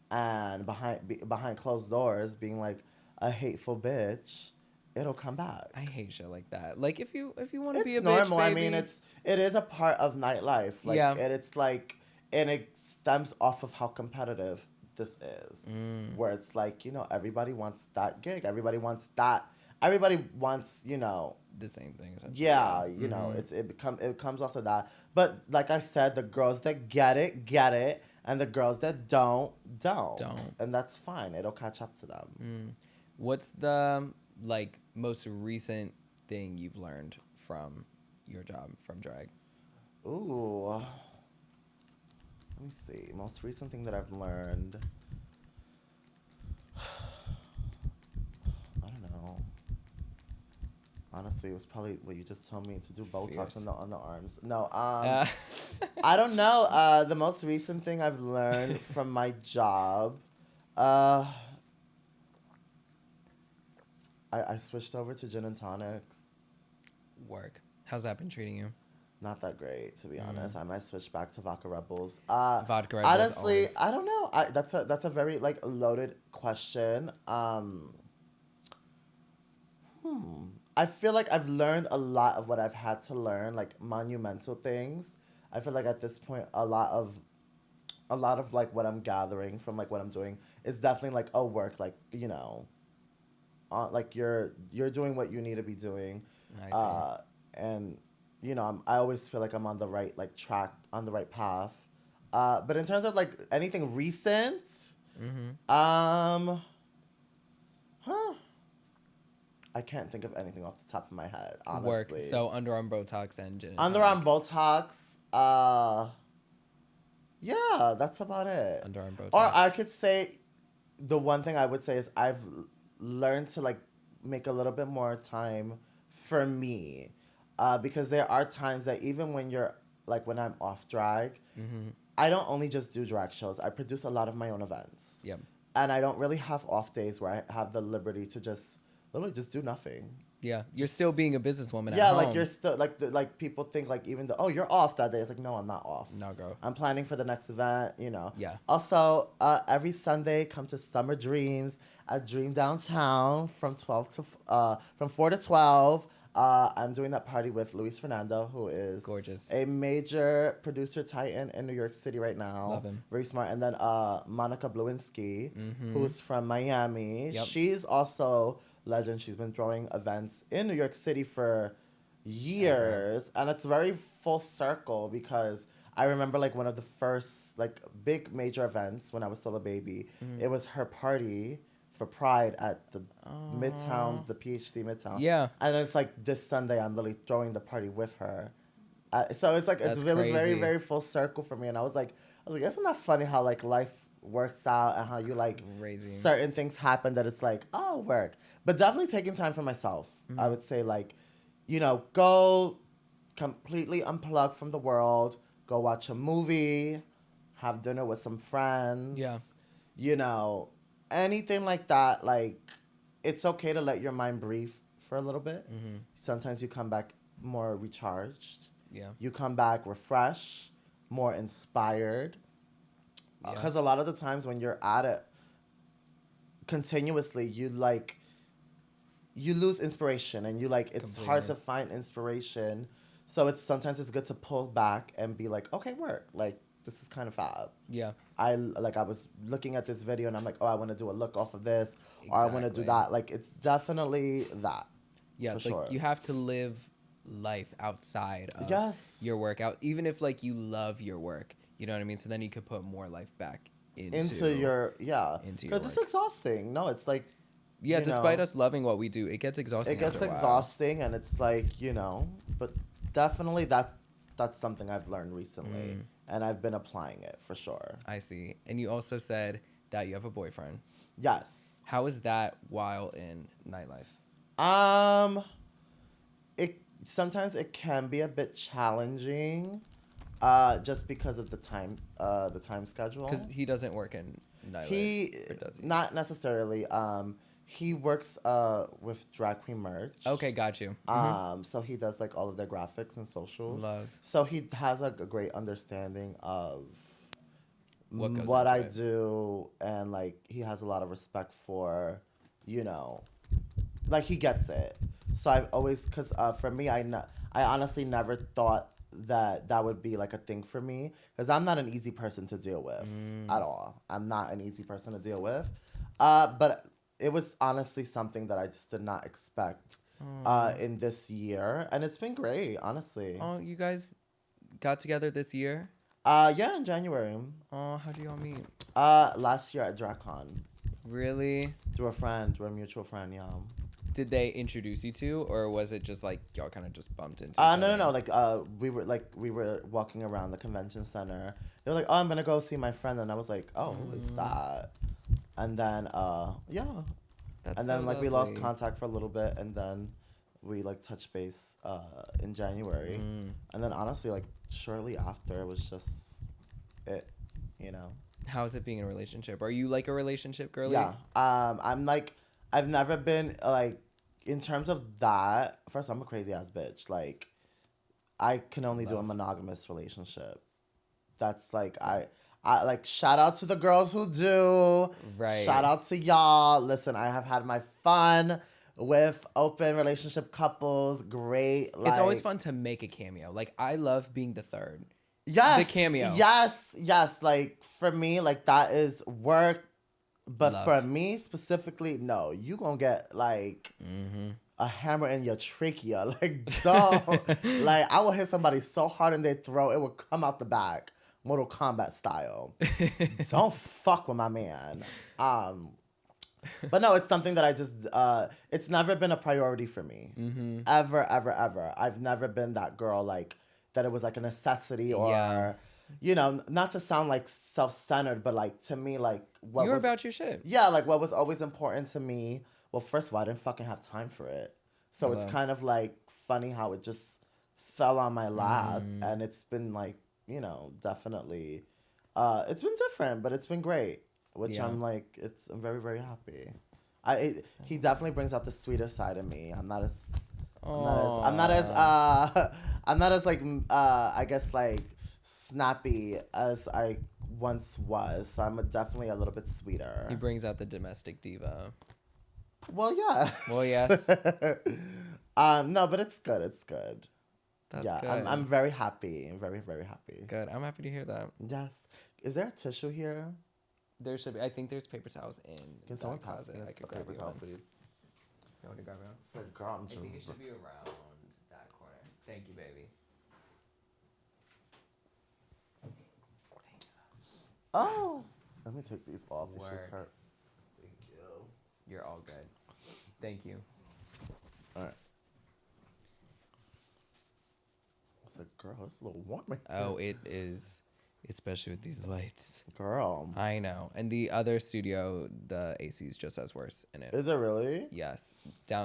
and behind closed doors being like a hateful bitch, it'll come back. I hate shit like that. Like if you want to be a It's normal. bitch, baby. I mean, it is a part of nightlife. Like, yeah. And it's like, and it stems off of how competitive this is, where it's like, everybody wants that gig. Everybody wants that. Everybody wants, the same thing. Yeah, it comes off of that. But like I said, the girls that get it, and the girls that don't. And that's fine. It'll catch up to them. What's the most recent thing you've learned from your job, from drag? Ooh. Let me see. Most recent thing that I've learned. I don't know. Honestly, it was probably what you just told me to do Botox on the arms. No, I don't know. The most recent thing I've learned from my job, I switched over to gin and tonics. Work. How's that been treating you? Not that great, to be honest. I might switch back to Vodka Rebels. Vodka Rebels. Honestly, always. I don't know. That's a very loaded question. I feel like I've learned a lot of what I've had to learn, like monumental things. I feel like at this point, a lot of what I'm gathering from what I'm doing is definitely work, like you're doing what you need to be doing. I see. And I always feel like I'm on the right track, on the right path. But in terms of anything recent, I can't think of anything off the top of my head, honestly. Work. So underarm Botox and gin. Underarm Botox. Yeah, that's about it. Underarm Botox. Or I could say, the one thing I would say is I've learned to make a little bit more time for me, because there are times that even when you're when I'm off drag, I don't only just do drag shows. I produce a lot of my own events. Yep. And I don't really have off days where I have the liberty to just literally just do nothing. Yeah, you're still being a businesswoman. Yeah, at home. you're still people think even though you're off that day. It's no, I'm not off. No, girl. I'm planning for the next event. Yeah. Also, every Sunday, come to Summer Dreams at Dream Downtown from 4 to 12. I'm doing that party with Luis Fernando, who is gorgeous, a major producer titan in New York City right now. Love him. Very smart. And then Monica Blewinski, who's from Miami. Yep. She's also legend. She's been throwing events in New York City for years, and it's very full circle because I remember one of the first big major events when I was still a baby. It was her party for Pride at the Midtown, the PhD Midtown. Yeah. And it's this Sunday I'm literally throwing the party with her. So it's it was very, very full circle for me, and I was like, isn't that funny how life works out and how you certain things happen that it's work. But definitely taking time for myself. I would say go completely unplug from the world, go watch a movie, have dinner with some friends. Yeah. Anything like that. It's okay to let your mind breathe for a little bit. Sometimes you come back more recharged. Yeah. You come back refreshed, more inspired. Because a lot of the times when you're at it continuously, you lose inspiration, and it's Completely. hard to find inspiration. So sometimes it's good to pull back and be okay, work. This is kind of fab. Yeah. I was looking at this video and I'm I want to do a look off of this, or I want to do that. It's definitely that. Yeah, for sure. You have to live life outside of your workout, even if you love your work. You know what I mean? So then you could put more life back into your because it's exhausting. No, it's despite us loving what we do, it gets exhausting. It gets exhausting, and it's but definitely that's something I've learned recently, and I've been applying it for sure. I see. And you also said that you have a boyfriend. Yes. How is that while in nightlife? Sometimes it can be a bit challenging, just because of the time schedule. Because he doesn't work in nightlife. Not necessarily. He works with drag queen merch. Okay, got you. So he does like all of their graphics and socials. Love. So he has like a great understanding of What I it. do, and like he has a lot of respect for, you know, like he gets it. So I've always, cause for me, I honestly never thought that would be like a thing for me, because I'm not an easy person to deal with at all. I'm not an easy person to deal with, but it was honestly something that I just did not expect in this year, and it's been great, honestly. Oh, you guys got together this year? Yeah, in January. Oh, how do y'all meet? Last year at DragCon. Really? Through a mutual friend, yeah. Did they introduce you to, or was it just like y'all kind of just bumped into? No. Like, we were walking around the convention center. They were like, "Oh, I'm gonna go see my friend," and I was like, "Oh, who is that?" And then, yeah. That's and then, so like, lovely. we lost contact for a little bit, and then we like touched base in January, and then honestly, like, shortly after, it was just it, you know. How is it being in a relationship? Are you like a relationship girly? Yeah. I'm like, I've never been like, in terms of that. First, I'm a crazy ass bitch. Like, I can only do a monogamous relationship. That's like, I like, shout out to the girls who do. Right. Shout out to y'all. Listen, I have had my fun with open relationship couples. Great. Like, It's always fun to make a cameo. Like, I love being the third. Yes. The cameo. Yes. Like, for me, like, that is work. But Love. for me specifically, no. You gonna get, like, a hammer in your trachea. Like, don't. Like, I will hit somebody so hard in their throat, it will come out the back. Mortal Kombat style. Don't fuck with my man. But no, it's something that I just, it's never been a priority for me. Ever. I've never been that girl, like, that it was like a necessity or, you know, not to sound like self-centered, but like, to me, like, what You're was, about your shit. Yeah, like, what was always important to me, well, first of all, I didn't fucking have time for it. So it's kind of like funny how it just fell on my lap, and it's been like, you know, definitely, it's been different, but it's been great, which I'm like, I'm very, very happy. He definitely brings out the sweeter side of me. I'm not as like, I guess, like, snappy as I once was. So I'm definitely a little bit sweeter. He brings out the domestic diva. Well, yeah. Well, yes. No, but it's good. It's good. That's yeah, good. I'm very happy. I'm very, very happy. Good. I'm happy to hear that. Yes. Is there a tissue here? There should be. I think there's paper towels in Can that someone pass closet. me I could a grab paper you towel, one. please? You want to grab one? For girl, I think it should be around that corner. Thank you, baby. Oh, let me take these off. This shit's Work. hurt. Thank you. You're all good. Thank you. All right. It's like, girl, it's a little warm in here. Oh, it is, especially with these lights. Girl. I know. And the other studio, the AC is just as worse in it. Is it really? Yes.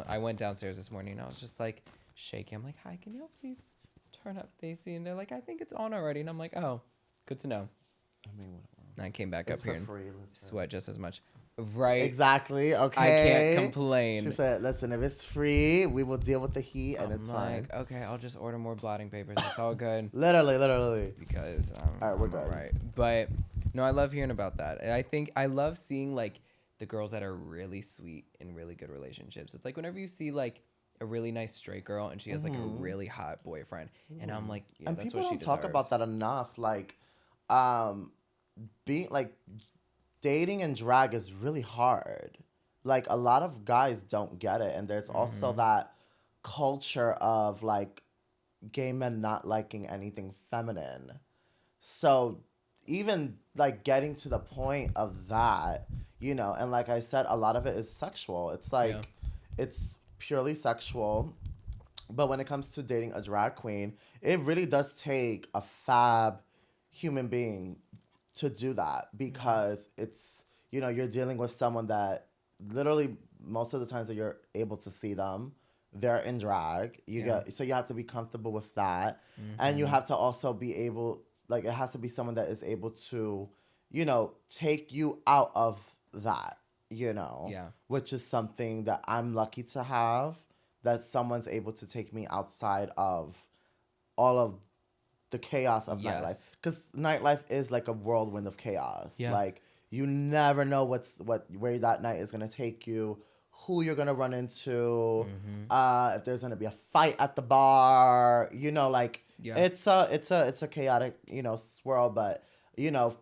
I went downstairs this morning and I was just like shaking. I'm like, hi, can you please turn up the AC? And they're like, I think it's on already. And I'm like, oh, good to know. I mean, whatever. And I came back It's up here for and free, listen. sweat just as much. Right. Exactly. Okay. I can't complain. She said, listen, if it's free, we will deal with the heat and it's fine. Like, okay, I'll just order more blotting papers. It's all good. Literally. Because all right, we're good. Right. But no, I love hearing about that. And I think I love seeing like the girls that are really sweet in really good relationships. It's like whenever you see like a really nice straight girl and she has like a really hot boyfriend, and I'm like, yeah, And that's people what she don't talk deserves. about that enough. Like, being like, dating and drag is really hard. Like, a lot of guys don't get it, and there's also that culture of like gay men not liking anything feminine. So even like getting to the point of that, you know, and like I said, a lot of it is sexual. It's like it's purely sexual. But when it comes to dating a drag queen, it really does take a fab human being to do that, because it's, you know, you're dealing with someone that literally most of the times that you're able to see them, they're in drag. So you have to be comfortable with that. And you have to also be able, like, it has to be someone that is able to, you know, take you out of that. Yeah. which is something that I'm lucky to have, that someone's able to take me outside of all of the chaos of nightlife. Yes. Because nightlife is like a whirlwind of chaos. Yeah. Like, you never know where that night is gonna take you, who you're gonna run into, if there's gonna be a fight at the bar. Like, Yeah. it's a chaotic, swirl. But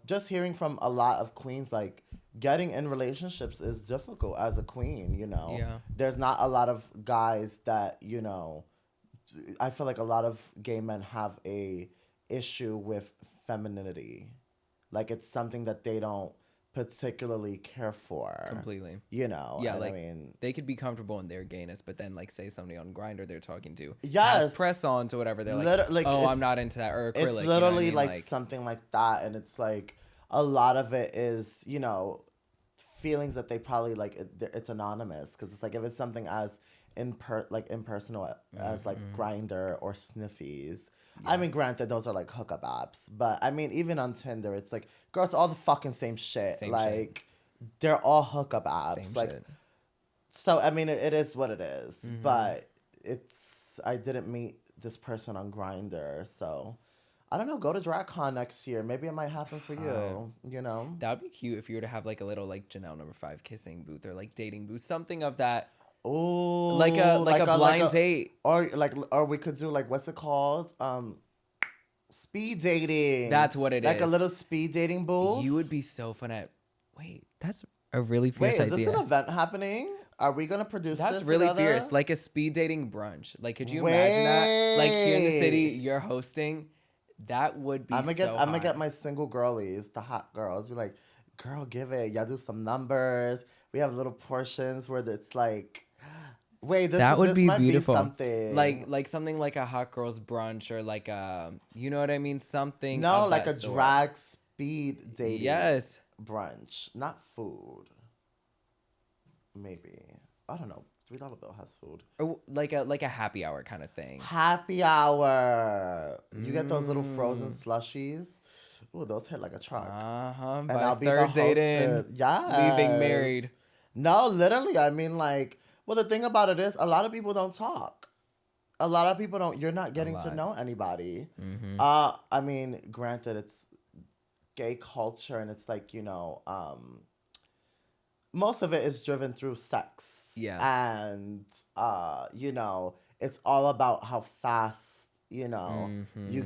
just hearing from a lot of queens, like, getting in relationships is difficult as a queen. Yeah. There's not a lot of guys that I feel like a lot of gay men have a issue with femininity. Like, it's something that they don't particularly care for. Completely. Yeah, like, I mean, they could be comfortable in their gayness, but then, like, say somebody on Grindr they're talking to yes, press-ons or whatever, they're like, oh, I'm not into that, or acrylic. It's literally you know what I mean? like something like that, and it's like a lot of it is feelings that they probably like. It's anonymous, because it's like, if it's something as impersonal as like Grindr or Sniffies. I mean, granted, those are like hookup apps, but I mean, even on Tinder, it's like, girl, it's all the fucking same shit. They're all hookup apps. Same like, shit. So I mean, it is what it is. But I didn't meet this person on Grindr, so I don't know. Go to DragCon next year. Maybe it might happen for you. That would be cute if you were to have like a little like Janelle No.5 kissing booth, or like dating booth, something of that. Ooh, like a blind date, or we could do, like, what's it called? Speed dating. That's what it is. Like a little speed dating booth. You would be so fun at. Wait, that's a really fierce idea. Wait, is this an event happening? Are we gonna produce this? That's really together? fierce. Like a speed dating brunch. Like, could you imagine that? Like, here in the city, you're hosting. That would be. I'm gonna get my single girlies, the hot girls. Be like, girl, give it. Y'all do some numbers. We have little portions where it's like. Wait, this would be might beautiful. Be something like something like a hot girls brunch, or like a, you know what I mean, something. No, of like that a sort. drag speed dating. Yes. Brunch, not food. Maybe, I don't know. $3 bill has food. Or like a happy hour kind of thing. Happy hour. You get those little frozen slushies. Ooh, those hit like a truck. And By I'll be third date in. Yes. Leaving married. No, literally. I mean, like. Well, the thing about it is, a lot of people don't talk. A lot of people don't. You're not getting to know anybody. I mean, granted, it's gay culture, and it's like, most of it is driven through sex. Yeah. And it's all about how fast you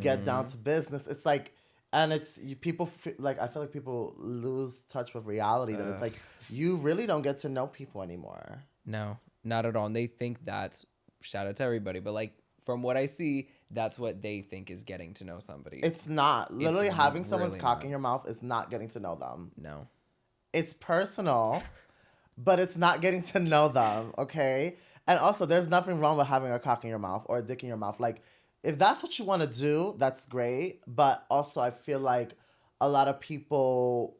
get down to business. It's like, and people like, I feel like people lose touch with reality. That it's like, you really don't get to know people anymore. No, not at all. And they think that's, shout out to everybody, but like, from what I see, that's what they think is getting to know somebody. It's not. Literally, having someone's really cock in your mouth is not getting to know them. No. It's personal, but it's not getting to know them, okay? And also, there's nothing wrong with having a cock in your mouth or a dick in your mouth. Like, if that's what you want to do, that's great. But also, I feel like a lot of people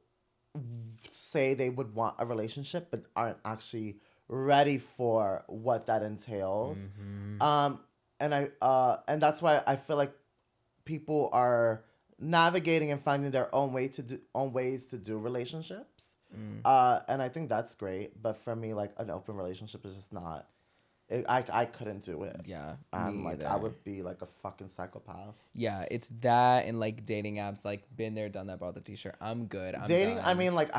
say they would want a relationship, but aren't actually ready for what that entails. And that's why I feel like people are navigating and finding their own ways to do relationships. And I think that's great. But for me, like, an open relationship is just not. I couldn't do it. Yeah. Like, I would be like a fucking psychopath. Yeah, it's that, and like dating apps, like, been there, done that, bought the t-shirt. I'm good. Dating, done. I mean, like,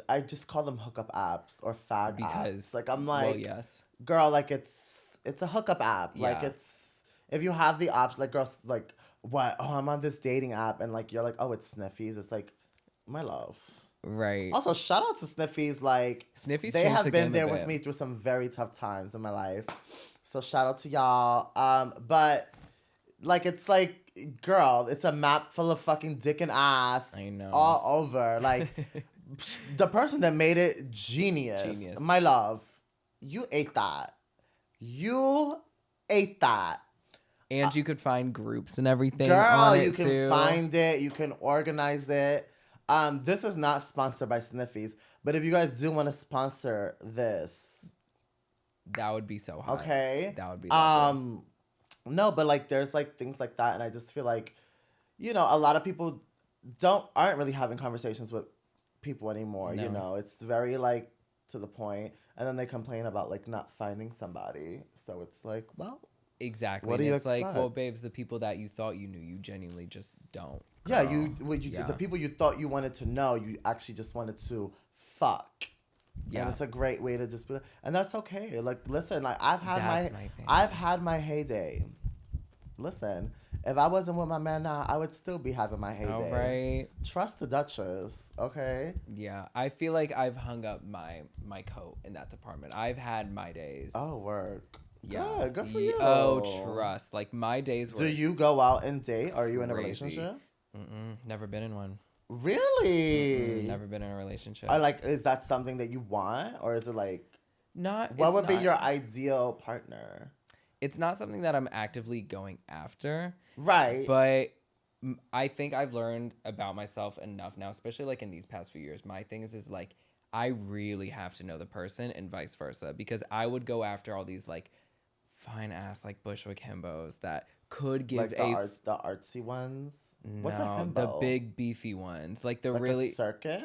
I just call them hookup apps or fag apps. Like, I'm like, well, yes, girl, like, it's a hookup app. Yeah. Like, it's, if you have the option, like, girls, like, what? Oh, I'm on this dating app, and like, you're like, oh, it's Sniffies. It's like, my love. Right. Also, shout out to Sniffies. Like, Sniffies, they have been there with me through some very tough times in my life. So shout out to y'all. But like, it's like, girl, it's a map full of fucking dick and ass. I know. All over. Like, the person that made it, genius. My love, you ate that. You ate that. And you could find groups and everything. Girl, on it you can too. find it. You can organize it. This is not sponsored by Sniffies, but if you guys do want to sponsor this, that would be so hot. Okay, that would be lovely. No, but like, there's like things like that, and I just feel like, a lot of people aren't really having conversations with people anymore. No. It's very like, to the point, and then they complain about like not finding somebody. So it's like, well, exactly. what do and you it's expect? like, well, babes, the people that you thought you knew, you genuinely just don't. Yeah, Girl. the people you thought you wanted to know, you actually just wanted to fuck. Yeah, and it's a great way to just be, and that's okay. Like, listen, like I've had my heyday. Listen, if I wasn't with my man now, I would still be having my heyday. All right. Trust the Duchess, okay? Yeah, I feel like I've hung up my coat in that department. I've had my days. Oh, work. Yeah, good for you. Oh, trust. Like my days were. Do you go out and date? Are you in a relationship? Never been in one. Really? Never been in a relationship. Is that something that you want, or is it like? Not. What would be your ideal partner? It's not something that I'm actively going after. Right. But I think I've learned about myself enough now, especially like in these past few years. My thing is like I really have to know the person and vice versa, because I would go after all these like fine ass like Bushwick himbos that could give like the artsy ones. What's a himbo? The big beefy ones, like the like really a circuit.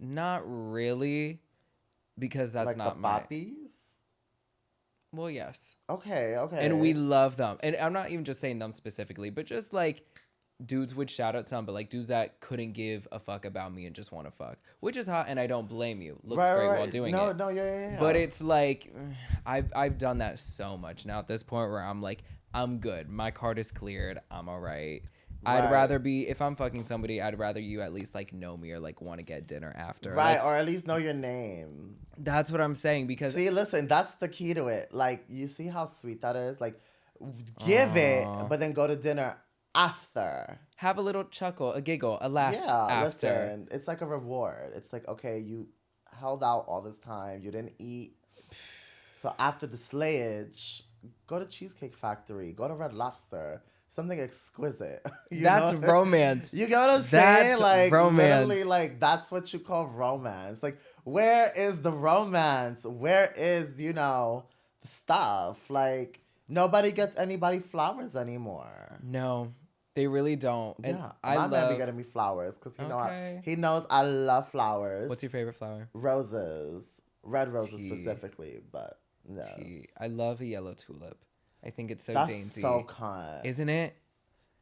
Not really, because that's like not the my. boppies. Well, yes. Okay. And we love them, and I'm not even just saying them specifically, but just like dudes would shout out some, but like dudes that couldn't give a fuck about me and just want to fuck, which is hot, and I don't blame you. Looks great while doing it. No, yeah. But it's like I've done that so much now at this point where I'm like, I'm good. My card is cleared. I'm all right. I'd rather be, if I'm fucking somebody, I'd rather you at least like know me or like want to get dinner after. Right, like, or at least know your name. That's what I'm saying, because see, listen, that's the key to it. Like, you see how sweet that is? Like, give it, but then go to dinner after. Have a little chuckle, a giggle, a laugh after. Listen, it's like a reward. It's like, okay, you held out all this time. You didn't eat. So after the slayage, go to Cheesecake Factory. Go to Red Lobster. Something exquisite. That's romance. You get what I'm saying? That's like romance. Literally, like that's what you call romance. Like, where is the romance? Where is, the stuff? Like, nobody gets anybody flowers anymore. No, they really don't. And yeah, my man be getting me flowers because he knows I love flowers. What's your favorite flower? Roses, red roses specifically, but no. I love a yellow tulip. I think it's so That's dainty. so kind. Isn't it?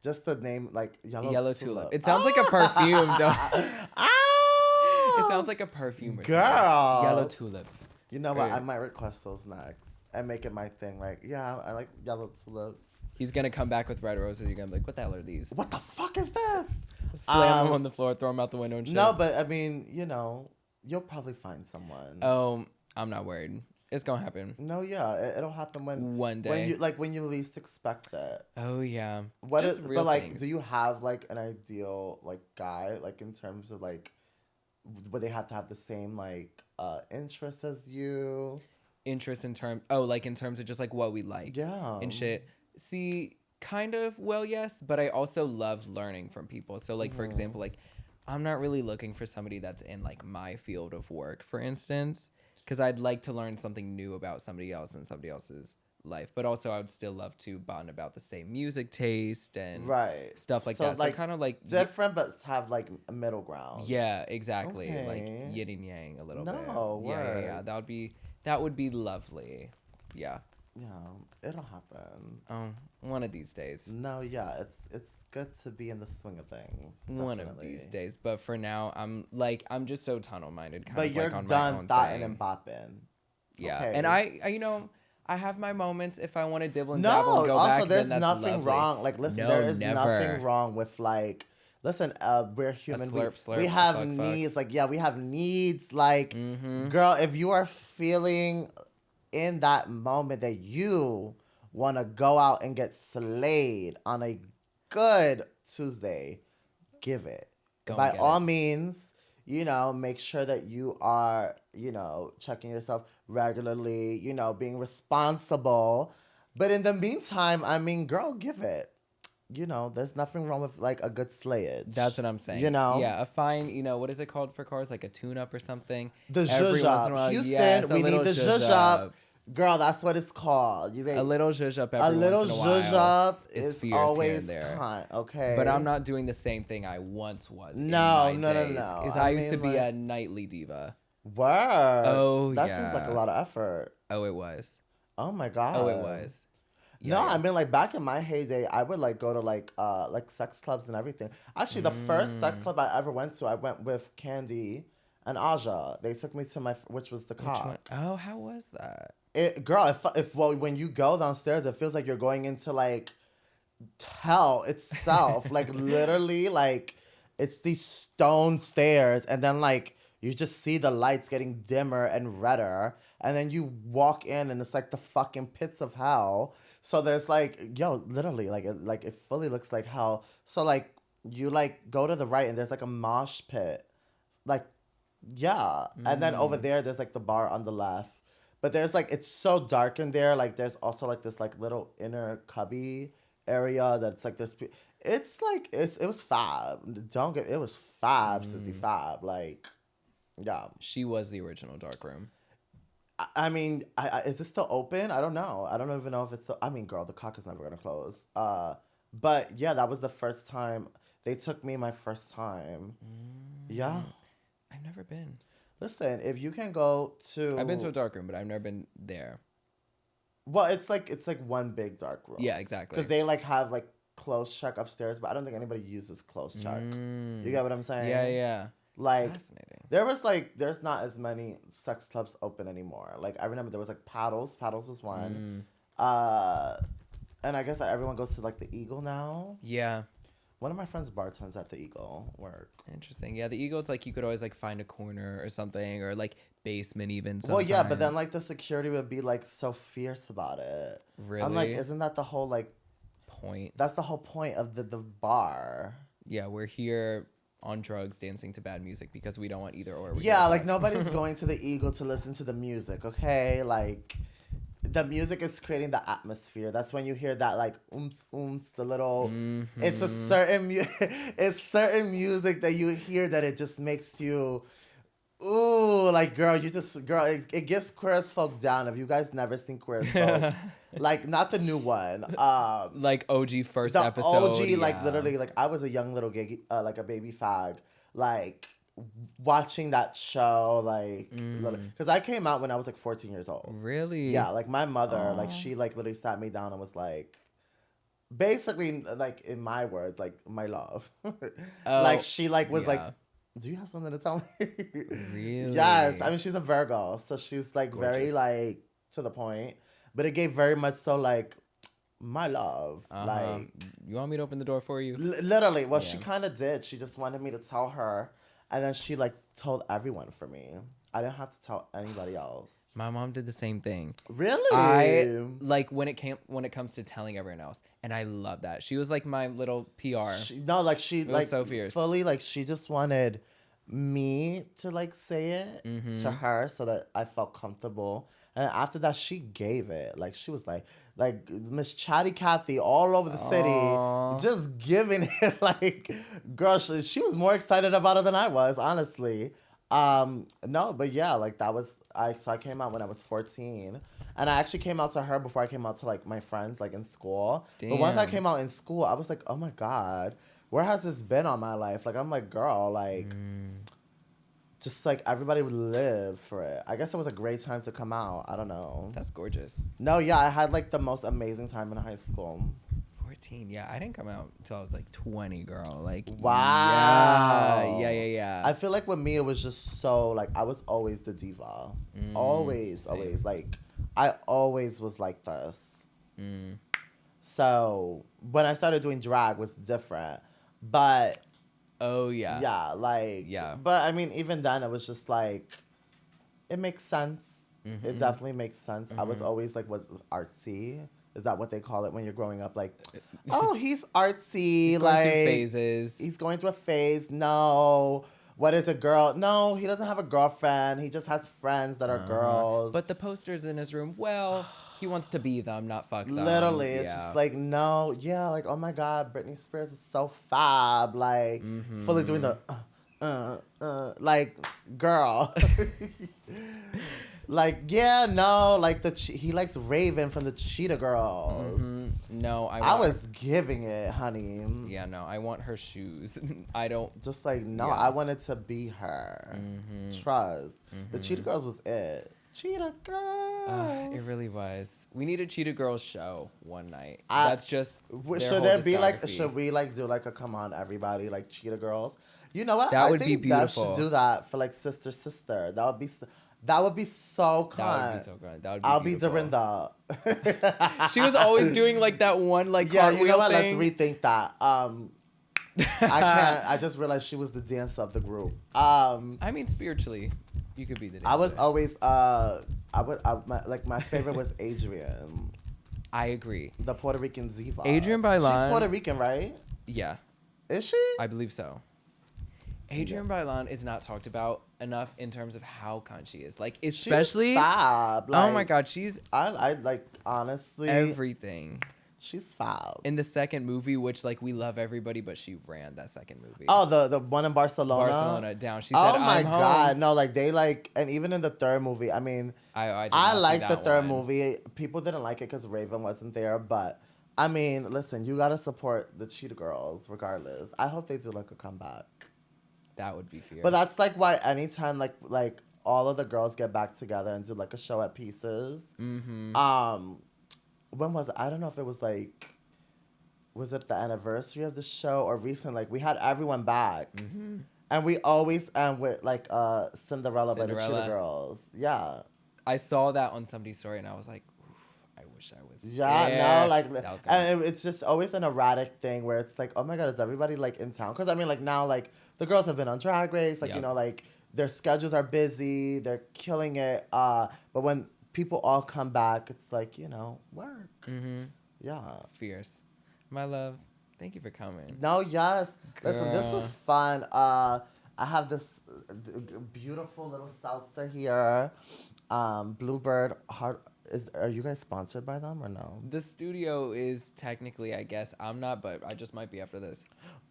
Just the name, like, yellow tulip. It sounds like a perfume, don't It sounds like a perfume or girl. Something. Yellow tulip. You know what? I might request those next and make it my thing. Like, yeah, I like yellow tulips. He's going to come back with red roses. You're going to be like, what the hell are these? What the fuck is this? Slam them on the floor, throw them out the window and shit. No, but I mean, you'll probably find someone. Oh, I'm not worried. It's gonna happen. No, yeah, it'll happen one day. When you least expect it. Oh yeah. But like, things. Do you have like an ideal like guy, like in terms of like, would they have to have the same like interests as you? Interest in terms of just like what we like. Yeah. And shit. See, kind of. Well, yes, but I also love learning from people. So like, for example, like, I'm not really looking for somebody that's in like my field of work, for instance. Because I'd like to learn something new about somebody else and somebody else's life. But also I would still love to bond about the same music taste and stuff like that. Like, so kind of like... different, but have like a middle ground. Yeah, exactly. Okay. Like yin and yang a little bit. No, yeah. That would be lovely. Yeah. Yeah, it'll happen. One of these days. No, yeah, it's good to be in the swing of things. Definitely. One of these days, but for now, I'm just so tunnel minded. But you're done thotting and bopping. Yeah, okay. And I have my moments if I want to dibble and dabble and go also, back. there's then that's nothing lovely. wrong. Like, listen, there is nothing wrong with like. Listen, we're human. Slurp, we have fuck, needs. fuck. Like, yeah, we have needs. Like, girl, if you are feeling in that moment that you want to go out and get slayed on a good Tuesday, give it. By all means, make sure that you are, checking yourself regularly, being responsible. But in the meantime, I mean, girl, give it. There's nothing wrong with like a good slayage. That's what I'm saying. Yeah, a fine, what is it called for cars? Like a tune-up or something? The zhuzh. Houston, we need the zhuzh. Girl, that's what it's called. A little zhuzh up every once in a while is fierce always here and there. Okay. But I'm not doing the same thing I once was. No. Because I used to be a nightly diva. Word. Oh, that yeah. seems like a lot of effort. Oh, it was. Oh my god. Oh, it was. Yeah, no, yeah. I mean, like, back in my heyday, I would, like, go to, like sex clubs and everything. Actually, the first sex club I ever went to, I went with Candy and Aja. They took me to which was the Cock. Oh, how was that? Girl, when you go downstairs, it feels like you're going into, like, hell itself. Like, literally, like, it's these stone stairs, and then, like, you just see the lights getting dimmer and redder, and then you walk in, and it's like the fucking pits of hell. So there's like, literally, like it fully looks like hell. So like you like go to the right, and there's like a mosh pit, like and then over there's like the bar on the left. But there's like it's so dark in there. Like there's also like this like little inner cubby area that's like there's. It's like it was fab. It was fab, sissy fab. Like. Yeah. She was the original dark room. I mean, is it still open? I don't know. I don't even know if it's still... I mean, girl, the Cock is never going to close. But, yeah, that was the first time. They took me my first time. Yeah. I've never been. Listen, if you can go to... I've been to a dark room, but I've never been there. Well, it's like one big dark room. Yeah, exactly. Because they, like, have, like, close check upstairs, but I don't think anybody uses close check. You get what I'm saying? Yeah, yeah. Like, fascinating. There's not as many sex clubs open anymore. Like, I remember there was, like, Paddles. Paddles was one. And I guess that everyone goes to, like, the Eagle now. Yeah. One of my friends bartends at the Eagle. Work. Interesting. Yeah, the Eagle's, like, you could always, like, find a corner or something, or, like, basement even sometimes. Well, yeah, but then, like, the security would be, like, so fierce about it. Really? I'm like, isn't that the whole, like... point? That's the whole point of the bar. Yeah, we're here... on drugs, dancing to bad music because we don't want either or. Yeah, like nobody's going to the Eagle to listen to the music, okay? Like, the music is creating the atmosphere. That's when you hear that like oomph, the little. It's a certain it's certain music that you hear that it just makes you. Ooh, like girl, it gives Queer as Folk down. If you guys never seen Queer as Folk, like not the new one, like OG first the episode, OG, like literally, like I was a young little gay, like a baby fag, like watching that show, like because I came out when I was like 14 years old. Really? Yeah, like my mother, like she like literally sat me down and was like. Basically, like in my words, like my love, like she like was like. Do you have something to tell me? Really? Yes. I mean, she's a Virgo, so she's like gorgeous. very like to the point. But it gave very much so like my love. Like, you want me to open the door for you? Literally. Well, she kind of did. She just wanted me to tell her, and then she like told everyone for me. I didn't have to tell anybody else. My mom did the same thing. Really? I like when it comes to telling everyone else, and I love that. She was like my little PR. She like so fierce. Fully like she just wanted me to like say it to her so that I felt comfortable. And after that, she gave it. Like she was like Miss Chatty Cathy all over the city, just giving it. Like, girl, she was more excited about it than I was, honestly. No, but yeah, like that was so I came out when I was 14, and I actually came out to her before I came out to like my friends like in school. Damn. But once I came out in school, I was like, oh my God, where has this been all my life? Like I'm like, girl, like just like everybody would live for it. I guess it was a great time to come out. I don't know. That's gorgeous. No, yeah, I had like the most amazing time in high school. 14, yeah, I didn't come out until I was like 20, girl. Like, wow. Yeah. I feel like with me, it was just so like I was always the diva, always. Like I always was like this. So when I started doing drag, was different, but But I mean, even then, it was just like it makes sense. It definitely makes sense. I was always like, was artsy. Is that what they call it when you're growing up? Like, oh, he's artsy. He's like, going through phases. He's going through a phase. No. What is a girl? No, he doesn't have a girlfriend. He just has friends that are girls. But the posters in his room, well, he wants to be them, not fuck them. Literally. It's just like, no. Yeah, like, oh my God, Britney Spears is so fab. Like, fully doing the, like, girl. Like, yeah, no, like he likes Raven from the Cheetah Girls. No, I was giving it, honey. Yeah, no, I want her shoes. I don't. Just like, no, I wanted to be her. Trust. The Cheetah Girls was it. Cheetah Girls. It really was. We need a Cheetah Girls show one night. That's just. Should there be like? Should we like do like a come on everybody like Cheetah Girls? You know what? That would be beautiful. Dev should do that for like sister. That would be. That would be so kind. That would be so good. That would be I'll beautiful. be Dorinda. She was always doing like that one like cartwheel you know what? thing. Let's rethink that. I can't. I just realized she was the dancer of the group. I mean, spiritually, you could be the dancer. I was always my favorite was Adrian. I agree. The Puerto Rican diva. Adrian Bailan. She's Puerto Rican, right? Yeah. Is she? I believe so. Adrian Bailan is not talked about enough in terms of how kind she is. Like, especially. She's fab. Like, oh my God, she's. I like, honestly. Everything. She's fab. In the second movie, which like we love everybody, but she ran that second movie. Oh, the one in Barcelona. Barcelona down. She said, "Oh my God, home. no!" Like they like, and even in the third movie, I mean, I liked the third movie. People didn't like it because Raven wasn't there, but I mean, listen, you gotta support the Cheetah Girls regardless. I hope they do like a comeback. That would be fierce. But that's like why anytime like all of the girls get back together and do like a show at Pieces. When was it? I don't know if it was like, was it the anniversary of the show or recent? Like we had everyone back, and we always end with like Cinderella by the Cheetah Girls. Yeah, I saw that on somebody's story and I was like, I wish I was. Yeah, there. no, like, and it's just always an erratic thing where it's like, oh my God, is everybody like in town? Because I mean, like now, like the girls have been on Drag Race, like you know, like their schedules are busy, they're killing it. But when people all come back, it's like, you know, work. Yeah. Fierce. My love, thank you for coming. No, yes. Girl. Listen, this was fun. I have this beautiful little salsa here. Bluebird Heart. Are you guys sponsored by them or no? The studio is technically, I guess. I'm not, but I just might be after this.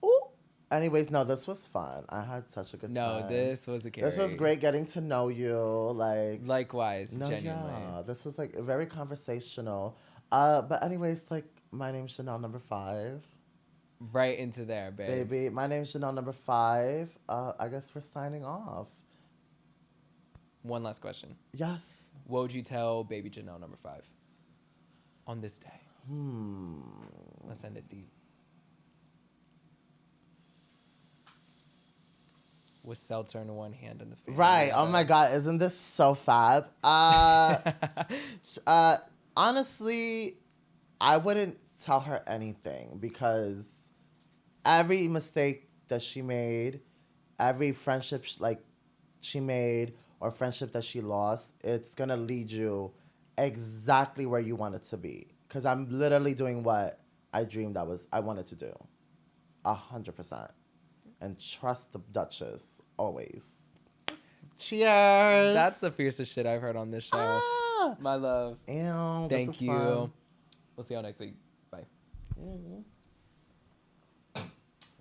Ooh. Anyways, no, this was fun. I had such a good time. No, this was a carry. This was great getting to know you. Like likewise, genuinely. Yeah, this was like very conversational. But anyways, like my name's Janelle No.5. Right into there, babes. Baby, my name's Janelle No.5. I guess we're signing off. One last question. Yes. What would you tell baby Janelle No.5 on this day? Let's end it deep. With seltzer in one hand and the face. Right. Oh my God. Isn't this so fab? Honestly, I wouldn't tell her anything because every mistake that she made, every friendship she made or friendship that she lost, it's going to lead you exactly where you want it to be. Because I'm literally doing what I dreamed I wanted to do. 100%. And trust the Duchess. Always. Cheers. That's the fiercest shit I've heard on this show. My love. Ew, thank you. Fun. We'll see y'all next week. Bye.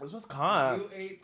This was con. You ate that.